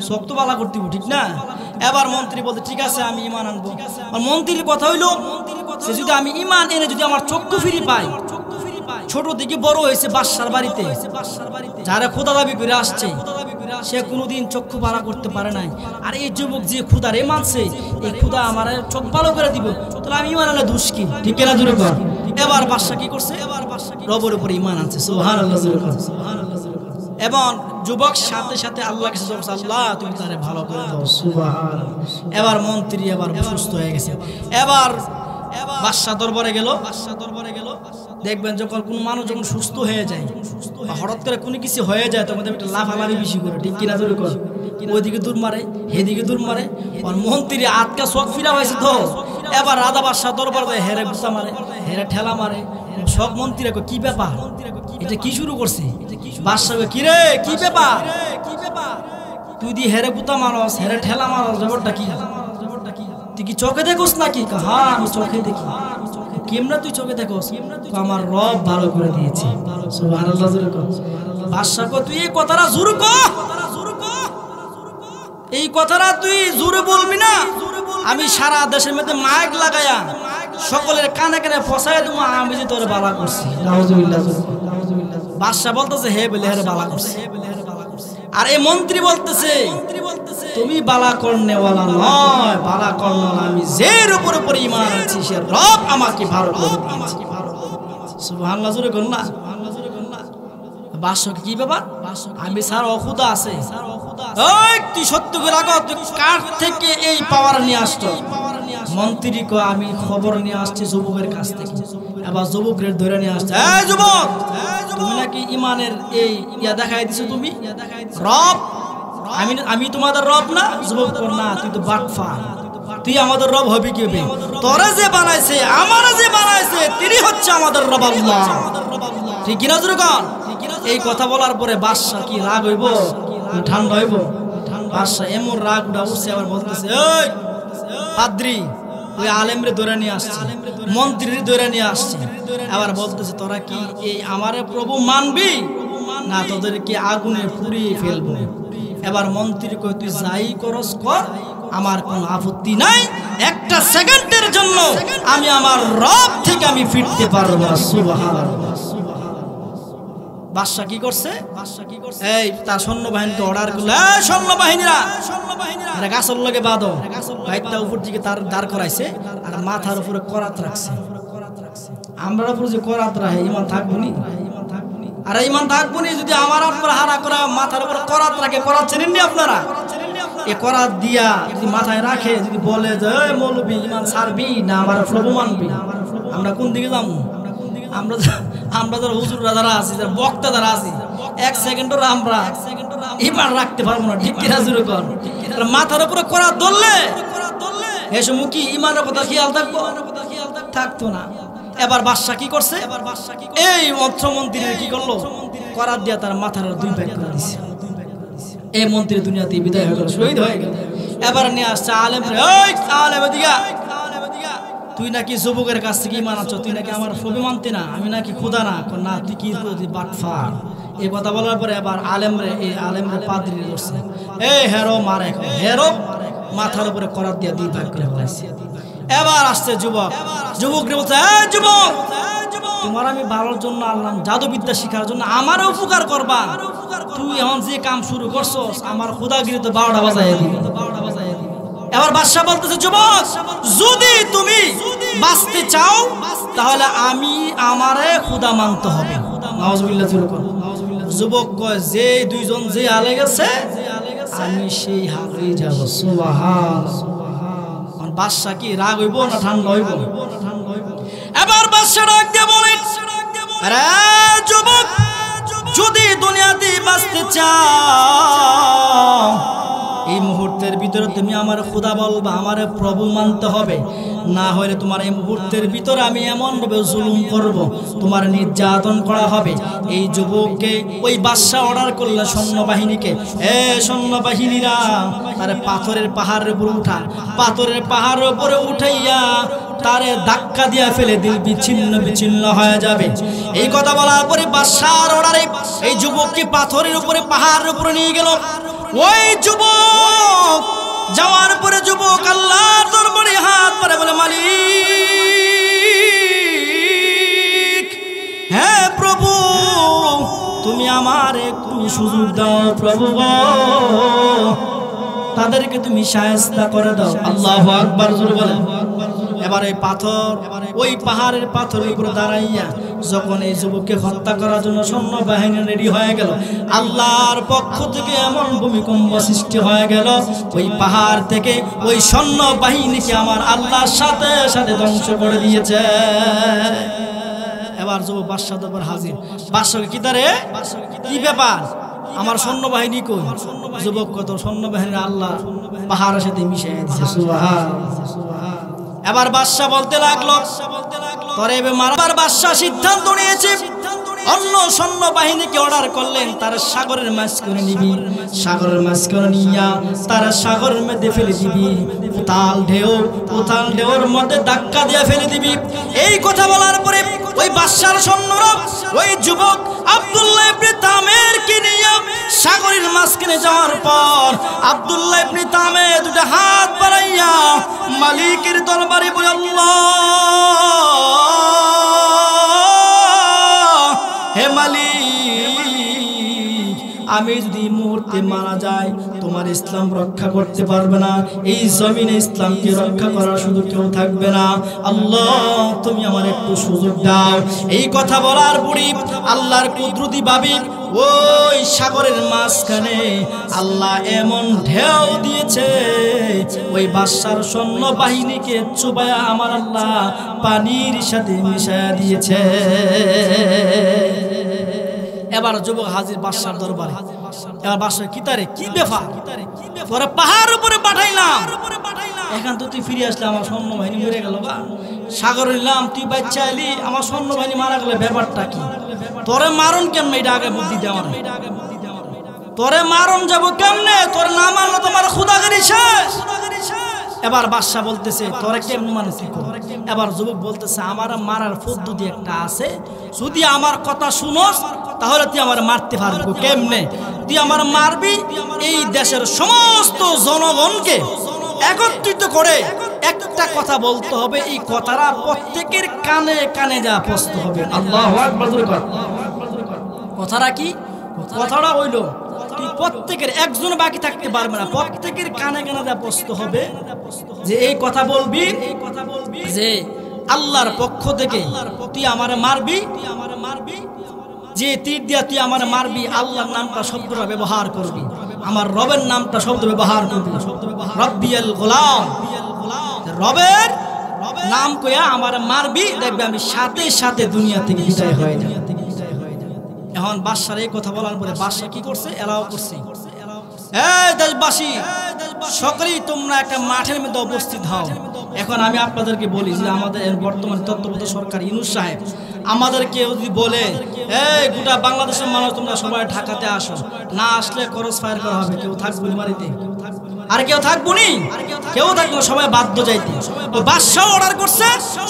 চোখ তো ভালো করতে ঠিক না। এবার মন্ত্রী বলতে ঠিক আছে আমি ঈমান আনবো। আর মন্ত্রীর কথা হইলো সে যদি আমি ঈমান এনে যদি আমার চক্ষু ফিরি পাই, ছোট থেকে বড় হয়েছে বাদশার বাড়িতে, যারা খোদা দাবি করে আসছে সে কোনোদিন চক্ষু ভালো করতে পারে নাই, আর এই যুবক যে খুদার এ মানছে, এই খুদা আমার চোখ ভালো করে দিব, তাহলে আমি ঈমান আনলে দোষ কি? ঠিক না জোরে কর। এবার বাদশা কি করছে? রবের উপরে ঈমান আনছে। সুবহানাল্লাহ জোরে কর। এবং যুবক সাথে সাথে আল্লাহর কাছে বলছে আল্লাহ তুমি তারে ভালো করে দাও। সুবহানাল্লাহ। এবার মন্ত্রী এবার সুস্থ হয়ে গেছে। এবার বাদশা দরবারে গেল। দেখবেন যখন কোন মানুষ যখন সুস্থ হয়ে যায়, হঠাৎ করে কোনো কিছু হয়ে যায়, তখন একটা লাফালাফি বেশি করে, ঠিক কিনা জোরে কর। ওইদিকে দূর মারে, এদিকে দূর মারে। আর মন্ত্রী আটকা চোখ ফিরা হয়েছে তো, এবার রাজা বাদশা দরবার যায়, হেরে গুছা মারে, হেরে ঠেলা মারে। সব মন্ত্রীরা কি ব্যাপার, এটা কি শুরু করছে? বাদশা কি রে, কি ব্যাপার? তুই দি হেরে গুতা মারস, হেরে ঠেলা মারস, ব্যাপারটা কি? তুই কি চোখে দেখোস নাকি? হ্যাঁ আমি চোখে দেখি। কেমনা তুই চোখে দেখোস? আমার রব ভালো করে দিয়েছে। সুবহানাল্লাহ জোরে কর। বাদশা কো তুই এই কথাটা জোরে কর, এই কথাটা তুই জোরে বলবি না, আমি সারা দেশের মধ্যে মাইক লাগায়া সকলের কানে কানে ফসায় দেবো আমি যে তোরে বালা করছি। নাউজুবিল্লাহ। বাদশা বলতেছে হে বলে হেরে বালা করছে, আর এই মন্ত্রী বলতেছে তুমি বালা করনেওয়ালা নয়, বালা করনেওয়ালা আমি, যের উপর ঈমান আনছি সে রব আমাকে ভালো করে দিয়েছে। সুবহানাল্লাহ জোরে কর না। বাদশা কি ব্যাপার? আমি স্যার অখুদা আছে। ওই তুই সত্য করে রাখো, তুই কার থেকে এই পাওয়ার নিয়ে আসছো? মন্ত্রী কো আমি খবর নিয়ে আসছি যুবকের কাছ থেকে। এবার যুবকের ধরে নিয়ে আসছে, এই যুবক তুমি নাকি ঈমানের এই ইয়া দেখাই দিছো, তুমি রব, আমি তোমাদের রব না? যুবক না, তুই তো বাটফার, তুই আমাদের রব হবি কি? তোরা যে বানাইছে, আমারা যে বানাইছে, তিনি হচ্ছে আমাদের রব আল্লাহ। ঠিক কিনা যুবক? এই কথা বলার পরে বাদশা কি রাগ হইব, ঠান্ডা হইব? বাদশা এমন রাগ উঠা উঠছে, আবার বলতেছে এই পাদ্রী ওই আলেমরে ধরে নিয়ে আসছে, মন্ত্রীর ধরে নিয়ে আসছে। আবার বলতেছে তোরা কি এই আমারে প্রভু মানবি না তোদেরকে আগুনে পুড়িয়ে ফেলবো? এবার মন্ত্রী কই তুই যাই করস কর, আমার কোনো আপত্তি নাই, একটা সেকেন্ডের জন্য আমি আমার রব থেকে আমি ফিরতে পারবো না। সুবহানাল্লাহ। বাদশা কি করছে? এই তার সৈন্যবাহিনীকে অর্ডার করলো, এই সৈন্যবাহিনীরা গাছের লগে বাঁধো। গাইডটা উপর দিকে তার দাঁড় করাইছে, আর মাথার উপরে করাত রাখছে। আমরা উপরে যে করাত রাখে ঈমান থাকবো নি? আর ঈমান থাকবো নি যদি আমার আপনার হারা করা মাথার উপরে করাত রাখে? করাত চেনেন নি আপনারা? এ করাত দিয়া যদি মাথায় রাখে, যদি বলে যে এই মৌলবি ঈমান ছাড়বি না আমার প্রভু মানবি, আমরা কোন দিকে যাবো? আমরা যারা হুজুররা যারা আছি, যারা বক্তা যারা আছি, এক সেকেন্ডের আমরা ঈমান রাখতে পারবো না। ঠিক কিনা জোরে কর। মাথার উপরে করাত ধরলে এসে মুখী ঈমানের কথা খেয়াল থাকবো? থাকতো না। এবার বাদশা কি করছে? এই অর্থমন্ত্রীর কি করলো? করাত দিয়া তার মাথার 2 ভাগ করে দিছে। এই মন্ত্রী দুনিয়াতে বিদায় হয়ে গেল, শহীদ হয়ে গেল। এবার নিয়ে আসছে আলেম, এই আলেম এদিকে, তুই নাকি যুবকের কাছ থেকে ঈমান আনছ, তুই নাকি আমার ছবি মানতি না, আমি নাকি খোদা না? না তুই কি বাটফার। এই কথা বলার পরে এবার আলেমরে, এই আলেমরে পাদ্রী করছে, এই হেরো মারে, হেরো মাথার উপরে করাত দিয়া 2 ভাগ করে ফেলাইছে। এবার আসছে যুবক, যুবকরে বলছে এই যুবক তোমার আমি ভালোর জন্য আনলাম, জাদুবিদ্যা শিখার জন্য, আমার উপকার করবা। তুই এখন যে কাম শুরু করছস আমার খোদাগিরি তো 12টা বাজায় দিবি। এবার বাদশা বলতেছে যুবক যদি তুমি বাঁচতে চাও তাহলে আমি আমারে খোদা মানতে হবে। নাউজুবিল্লাহ। যুবক কয় যে দুইজন যে হালে গেছে আমি সেই হালেই যাব। সুবহানাল্লাহ। বাদশা কি রাগ হইব না ঠান্ডা হইব? এবার বাদশা রাগ দিয়ে বলে, আরে যুবক, যদি দুনিয়াতে বাঁচতে চাও এই মুহূর্তের ভিতরে তুমি আমার খোদা বলবা, আমার প্রভু মানতে হবে, না হলে তোমার এই মুহূর্তের ভিতরে আমি এমন ভাবে জুলুম করব, তোমার নির্যাতন করা হবে। এই যুবককে ওই বাদশা অর্ডার করলে সৈন্যবাহিনীকে, সৈন্যবাহিনীরা তার পাথরের পাহাড়ের উপরে উঠা, পাথরের পাহাড়ের উপরে উঠাইয়া তারে ধাক্কা দিয়া ফেলে দিল, বিচ্ছিন্ন বিচ্ছিন্ন হয়ে যাবে। এই কথা বলার পরে বাদশার অর্ডারে এই যুবককে পাথরের উপরে পাহাড়ের উপরে নিয়ে গেল। ওই যুবক যাওয়ার পরে যুবক আল্লাহর দরবারে হাত পারে বলে, মালিক, হ্যাঁ প্রভু, তুমি আমার একটু সুযোগ দাও প্রভু, তাদেরকে তুমি শায়েস্তা করে দাও। আল্লাহু আকবার জোরে বলেন। এবার এই পাথর, ওই পাহাড়ের পাথরের উপরে দাঁড়াইয়া যখন এই যুবককে হত্যা করার জন্য সৈন্যবাহিনী রেডি হয়ে গেল, আল্লাহর পক্ষ থেকে এমন ভূমিকম্প সৃষ্টি হয়ে গেল, ওই পাহাড় থেকে ওই সৈন্যবাহিনীকে আমার আল্লাহর সাথে সাথে ধ্বংস করে দিয়েছে। এবার যুবক বাদশাহ দরবার হাজির। বাদশাকে কি তারে, কি ব্যাপার, আমার সৈন্যবাহিনী কই? যুবক কত সৈন্যবাহিনীর আল্লাহ পাহাড়ের সাথে মিশে দিয়েছে। সুবহানাল্লাহ। এবার বাদশা বলতে লাগলো, তোরে মারার। বাদশা সিদ্ধান্ত নিয়েছে, অন্য সৈন্যবাহিনীকে অর্ডার করলেন তার সাগরের মাঝখানে নিবি, সাগরের মাঝখানে নিয়া তার সাগরের মধ্যে ফেলে দিবি, উতাল ঢেউ, উতাল ঢেউর মধ্যে ধাক্কা দিয়ে ফেলে দিবি। এই কথা বলার পরে ওই বাদশার সৈন্যরা ওই যুবক আব্দুল্লাহ ইবনে তামেরকে নিয়ে সাগরের মাঝখানে যাওয়ার পর আব্দুল্লাহ ইবনে তামের দুটো হাত বাড়াইয়া মালিকের দরবারে বলে, আল্লাহ, হে মালিক, আমি যদি মুহূর্তে মারা যাই তোমার ইসলাম রক্ষা করতে পারবে না, এই জমিনে ইসলামকে রক্ষা করার শুধু কেউ থাকবে না। আল্লাহ, তুমি আমার একটু সুযোগ দাও। এই কথা বলার পরই আল্লাহর কুদরতি ভাবে ওই সাগরের মাঝখানে আল্লাহ এমন ঢেউ দিয়েছে, ওই বাদশার সৈন্যবাহিনীকে চুবায়া আমার আল্লাহ পানির সাথে মিশায়া দিয়েছে। এবার যুবক হাজির বাদশার দরবারে। এবার বাদশা, কি তারে, কি ব্যাপার, তোরা পাহাড়ের উপরে পাঠাইলাম, এখন তো তুই ফিরে আসলে আমার সৈন্যবাহিনী মরে গেল, সাগরে নিলাম, তুই বাচ্চা এলি, আমার সৈন্যবাহিনী মারা গেলে ব্যাপারটা কি? তোরে মারণ কেমনে, এটা আগে বুদ্ধি দে আমার। তোরে মারণ যাব কেমনে? তোর না মানলো তোমার খুদাগিরি শেষ। এবার বাদশা বলতেছে, তোরে কেমনে মানুষ? এবার যুবক বলতেছে, আমার মারার পদ্ধতি একটা আছে, যদি আমার কথা শুনোস তাহলে তুই আমার মারতে পারবি। কেমনে? তুই আমার মারবি, এই দেশের সমস্ত জনগণকে একত্রিত করে একটা কথা বলতে হবে, এই কথাটা প্রত্যেকের কানে কানে যা পৌঁছতে হবে। আল্লাহু আকবার। কথাটা কি? কথাটা হইল তুই প্রত্যেকের, একজন বাকি থাকতে পারবে না, প্রত্যেকের কানে কানে যা পৌঁছতে হবে যে এই কথা বলবি যে আল্লাহর পক্ষ থেকে তুই আমারে মারবি, যে তীর দিয়া তুই আমারে মারবি, আল্লাহর নামটা শব্দটা ব্যবহার করবি, আমার রবের নামটা শব্দ ব্যবহার করবি, রব্বিয়াল গোলাম, রবের নাম কইয়া আমার মারবি, দেখবে আমি সাথে সাথে দুনিয়া থেকে বিদায় হয়ে যাব। এখন বাদশার এই কথা বলার পরে বাদশা কি করছে? এলাও করছে, এই দেশবাসী সকলেই তোমরা একটা মাঠের মধ্যে উপস্থিত হও। এখন আমি আপনাদেরকে বলি যে আমাদের বর্তমান তত্ত্বাবধায়ক সরকার ইউনূস সাহেব আমাদেরকে যদি বলে, এই গোটা বাংলাদেশের মানুষ তোমরা সবাই ঢাকাতে আসো, না আসলে ক্রস ফায়ার করা হবে, কেউ থাকবে না বাড়িতে, আর কেউ থাকবো নি, কেউ থাকবো, সবাই বাধ্য যাইতে। বাদশা অর্ডার করছে,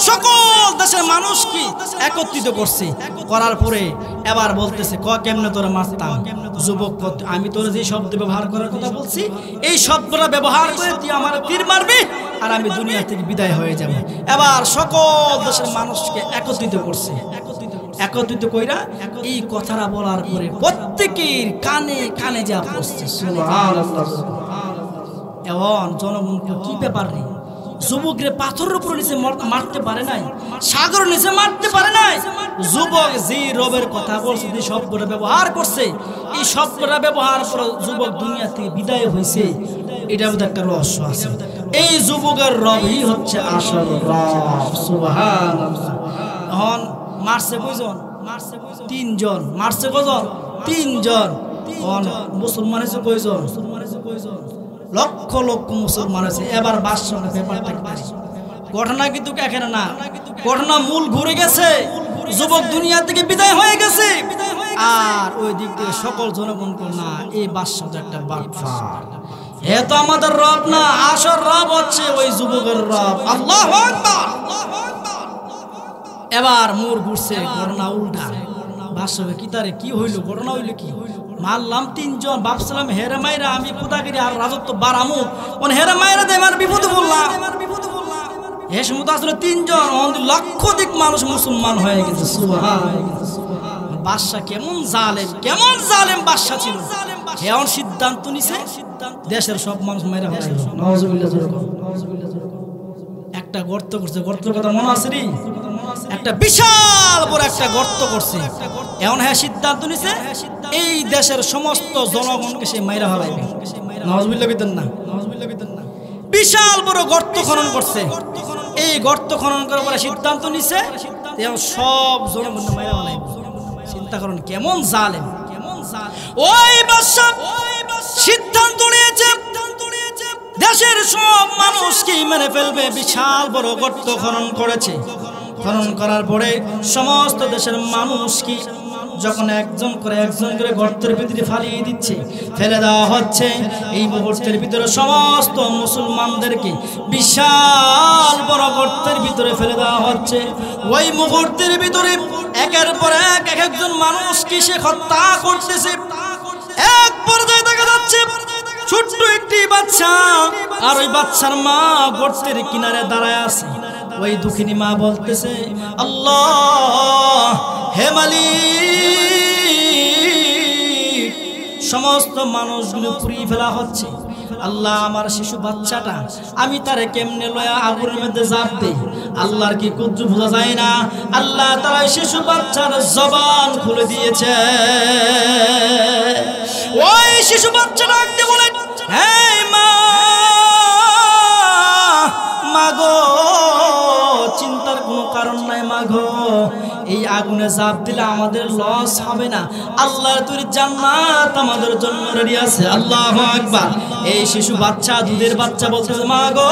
সকল দেশের মানুষকে একত্রিত করছে, করার পরে এবার বলতেছে, কেমনে তোরা মারতাম? যুবক, আমি তোরা যে শব্দ ব্যবহার করার কথা বলছি এই শব্দটা ব্যবহার করে তুই আমার তীর মারবি আর আমি দুনিয়া থেকে বিদায় হয়ে যাব। এবার সকল দেশের মানুষকে একত্রিত করছে, একত্রিত কইরা এই কথাটা বলার পরে প্রত্যেকের কানে কানে যা পৌঁছছে। সুবহানাল্লাহ। এখন জনগণ কি ব্যাপার নেই, যুবকরে পাথরের উপর নিচে মারতে পারে নাই, সাগর নিচে মারতে পারে নাই। যুবক যে রবের কথা বলছে, যে শব্দটা ব্যবহার করছে, এই শব্দটা ব্যবহার করে যুবক দুনিয়া থেকে বিদায় হয়েছে। এটার মধ্যে একটা রহস্য আছে। এই যুবকের রবই হচ্ছে আসল রব। সুবহানাল্লাহ। এখন মারছে কয়জন? তিনজন। মারছে কয়জন? তিনজন। মুসলমান হয়েছে কয়জন? লক্ষ লক্ষ মুসলমান আছে। এবার বাদশাহের ব্যাপারটা ঘটনা কিন্তু এখানে না, ঘটনা মূল ঘুরে গেছে, যুবক দুনিয়া থেকে বিদায় হয়ে গেছে। আর ওই দিক থেকে সকল জনগণ না, এই বাদশাহ একটা বাটপার, এ তো আমাদের রব না, আসল রব হচ্ছে ওই যুবকের রব। আল্লাহু আকবার। এবার মোর ঘুরছে, ঘটনা উল্টা। বাদশাহ কি তারে কি হইল? ঘটনা হইল কি? মারলাম তিনজন, ভাবছিলাম হেরে মাইরা আমি খুদাগিরি আর রাজত্ব বাড়ামু, হেরে মাইরা দে আমার বিপদে বললাম। এ সময় আসলে তিনজন, লক্ষাধিক মানুষ মুসলমান হয়ে গেছে। বাদশাহ কেমন জালেম, কেমন জালেম বাদশাহ ছিল। এমন সিদ্ধান্ত নিছে দেশের সব মানুষ মাইরা ফেলাইল। নাউজুবিল্লাহ। একটা গর্ত করছে, গর্তের কথা মনে আছে রে? একটা বিশাল বড় একটা গর্ত করছে। এমন হ্যাঁ সিদ্ধান্ত নিছে এই দেশের সমস্ত জনগণকে সে মাইরা ফেলাইবে। নাউজুবিল্লাহ কইতেন না? বিশাল বড় গর্ত খনন করছে। এই গর্ত খনন করার পরে সিদ্ধান্ত নিছে সব জনগণ মাইরা ফেলাইবে। চিন্তা করুন কেমন জালেম, কেমন জালেম। ওই বাদশা সিদ্ধান্ত নিয়েছে দেশের সব মানুষকে মেরে ফেলবে। বিশাল বড় গর্ত খনন করেছে। খনন করার পরে সমস্ত দেশের মানুষকে যখন একজন করে গর্তের ভিতরে ফালিয়ে দিচ্ছে, ফেলে দেওয়া হচ্ছে। এই মুহূর্তের ভিতরে সমস্ত মুসলমানদেরকে বিশাল বড় গর্তের ভিতরে ফেলে দেওয়া হচ্ছে। ওই মুহূর্তের ভিতরে একের পর এক একজন মানুষকে সে হত্যা করতেছে। এক পর্যায়ে দেখা যাচ্ছে ছোট্ট একটি বাচ্চা, আর ওই বাচ্চার মা গর্তের কিনারে দাঁড়ায় আছে। ওই দুঃখিনী মা বলতেছে, আল্লাহ হে মালিক, সমস্ত মানুষগুলো পুড়িয়ে ফেলা হচ্ছে। আল্লাহ আমার শিশু বাচ্চাটা আমি তারে কেমনে লয়া আগুনের মধ্যে জাপ দেই? আল্লাহর কি কুদরত বোঝা যায় না? আল্লাহ তাআলা শিশু বাচ্চার জবান খুলে দিয়েছে। ওই শিশু বাচ্চাটা ডাকতে বলে, হে মা, মাগো চিন্তার কোনো কারণ নাই মাগো, এই আগুনে জাপ দিলে আমাদের লস হবে না। আল্লাহর তৈরি জান্নাত আমাদের জন্য রেডি আছে। আল্লাহু আকবার। এই শিশু বাচ্চা, দুধের বাচ্চা বলতেছে, মা গো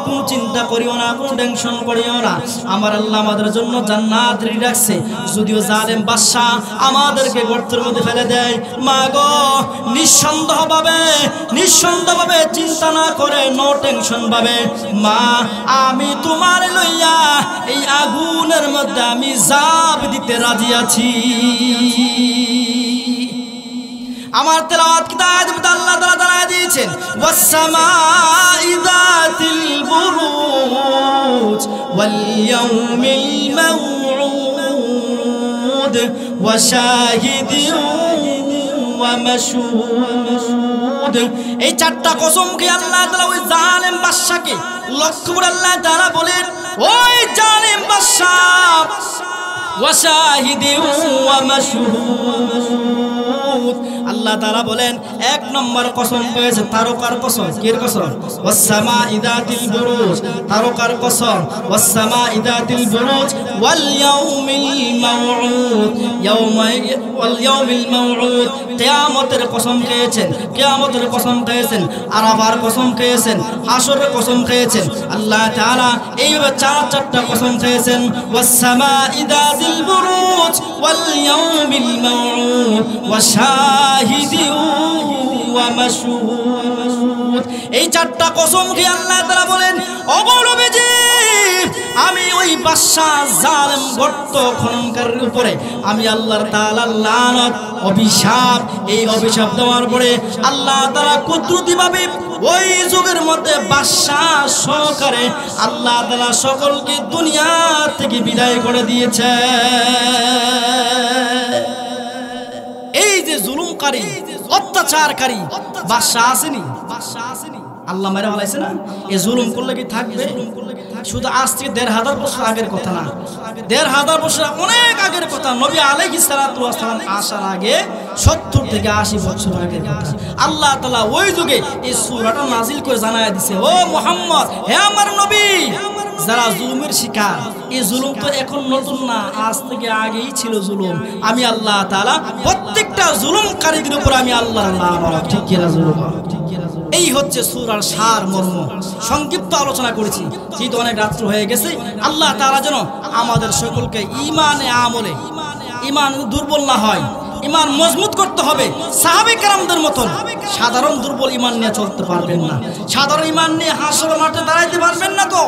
কোনো চিন্তা করিও না, কোনো টেনশন করিও না, আমার আল্লাহ আমাদের জন্য জান্নাত রেডি রাখছে। যদিও জালেম বাদশা আমাদেরকে গর্তের মধ্যে ফেলে দেয়, মা গো নিঃসন্দেহভাবে চিন্তা না করে, নো টেনশন ভাবে, মা আমি তোমার লইয়া এই আগুনের মধ্যে আমি জাপ দিতে রাজি আছি। আমার তেলাওয়াত কিতাব আল্লাহ তাআলা জানায় দিয়েছেন, ওয়াস সামাই যাতিল বুরুজ ওয়াল ইয়াউমিল মাউউদ ওয়া শাহিদিন ওয়া মাশহুদ। এই চারটা কসম কি আল্লাহ তাআলা ওই জালেম বাদশাকে লক্ষ্য করে আল্লাহ তাআলা বলেন, ওই জালেম বাদশা ওয়া শাহিদিন ওয়া মাশহুদ। আল্লাহ তাআলা বলেন এক নম্বর কসম পেয়েছে তারকার কসম। কির কসম? ওয়াস সামাই যাতিল বুরুজ, তারকার কসম। ওয়াস সামাই যাতিল বুরুজ ওয়াল ইয়াউমিল মাউউদ, ওয়াল ইয়াউমিল মাউউদ। কিয়ামতের কসম খেয়েছেন, কিয়ামতের কসম খেয়েছেন, আরাফার কসম খেয়েছেন, হাসরের কসম খেয়েছেন। আল্লাহ তাআলা এইভাবে চারটা কসম খেয়েছেন। ওয়াস সামাই যাতিল বুরুজ ওয়াল ইয়াউমিল মাউউদ ওয়া শাহিদিন ওয়া মাশহুদ। এই চারটা কসম খেয়ে আল্লাহ তাআলা বলেন, অবলম্বী আমি ওই বাদশা জালেম গর্ত খননকারীর উপরে আমি আল্লাহর তাআলার লানত, অভিশাপ, এই অভিশাপ দেওয়ার পরে আল্লাহ তাআলা কুদরতিভাবে ওই যুগের মধ্যে বাদশা সহকারে আল্লাহ তাআলা সকলকে দুনিয়া থেকে বিদায় করে দিয়েছে। এই যে জুলুমকারী, অত্যাচারকারী বাদশা আসেনি, আল্লাহ মেরে ফেলাইছে না। এই জুলুম করলে কি থাকবে? শুধু আজ থেকে ১৫০০ বছর আগের কথা না, ১৫০০ বছর অনেক আগের কথা। নবী আলাইহিস সালাতু ওয়াস সালাম আসার আগে ৭০ থেকে ৮০ বছর আগের কথা। আল্লাহ তাআলা ওই যুগে এই সূরাটা নাজিল করে জানায়া দিয়েছে, ও মুহাম্মদ, হে আমার নবী, যারা জুলুমের শিকার, এই জুলুম তো এখন নতুন না, আজ থেকে আগেই ছিল জুলুম। আমি আল্লাহ তাআলা প্রত্যেকটা জুলুমকারীদের উপর আমি আল্লাহর নাম ঠিক কিনা জুলুম। এই হচ্ছে সূরার সার মর্ম। সংক্ষিপ্ত আলোচনা করেছি, যেহেতু অনেক রাত্র হয়ে গেছে। আল্লাহ তাআলা যেন আমাদের সকলকে ঈমানে আমলে, ঈমান দুর্বল না হয়, ঈমান মজবুত করতে হবে। সাহাবে কেরামদের মতন সাধারণ দুর্বল ঈমান নিয়ে চলতে পারবেন না, সাধারণ ঈমান নিয়ে হাসর মাঠে দাঁড়াইতে পারবেন না। তো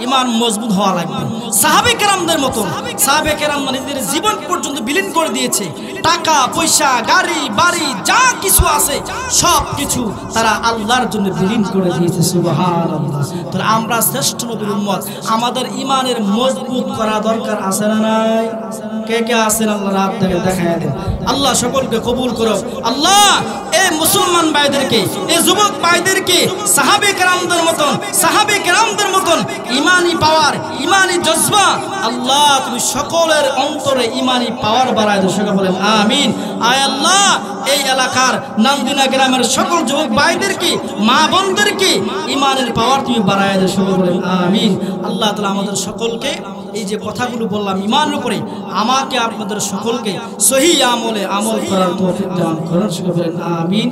ঈমান মজবুত হওয়া লাগবে সাহাবে কেরামদের মতন। সাহাবে কেরাম নিজেদের জীবন পর্যন্ত বিলীন করে দিয়েছে, টাকা পয়সা গাড়ি বাড়ি যা কিছু আছে সব কিছু তারা আল্লাহর জন্য বিলীন করে দিয়েছে। সুবহানাল্লাহ। তাহলে আমরা শ্রেষ্ঠ নবীর উম্মত, আমাদের ঈমানের মজবুত করা দরকার আছে না নাই? কে কে আছেন আল্লাহ রাত থেকে দেখায় দেন। আল্লাহ সকলকে কবুল করো। আল্লাহ এই মুসলমান ভাইদেরকে, এই যুবক ভাইদেরকে সাহাবে কেরামদের মতন ইমানি পাওয়ার, ইমানি জজবা, আল্লাহ তুমি সকলের অন্তরে ইমানি পাওয়ার বাড়ায় দাও। সকলে বলেন আমিন। আয় আল্লাহ এই এলাকার নান্দিনা গ্রামের সকল যুবক ভাইদেরকে, মা বোনদেরকে ইমানের পাওয়ার তুমি বাড়ায় দাও। সকলে বলেন আমিন। আল্লাহ তাআলা আমাদের সকলকে এই যে কথাগুলো বললাম ঈমানের উপরে, আমাকে আপনাদের সকলকে সহি আমলে আমল করার তৌফিক দান করুন। সকলে বলেন আমিন।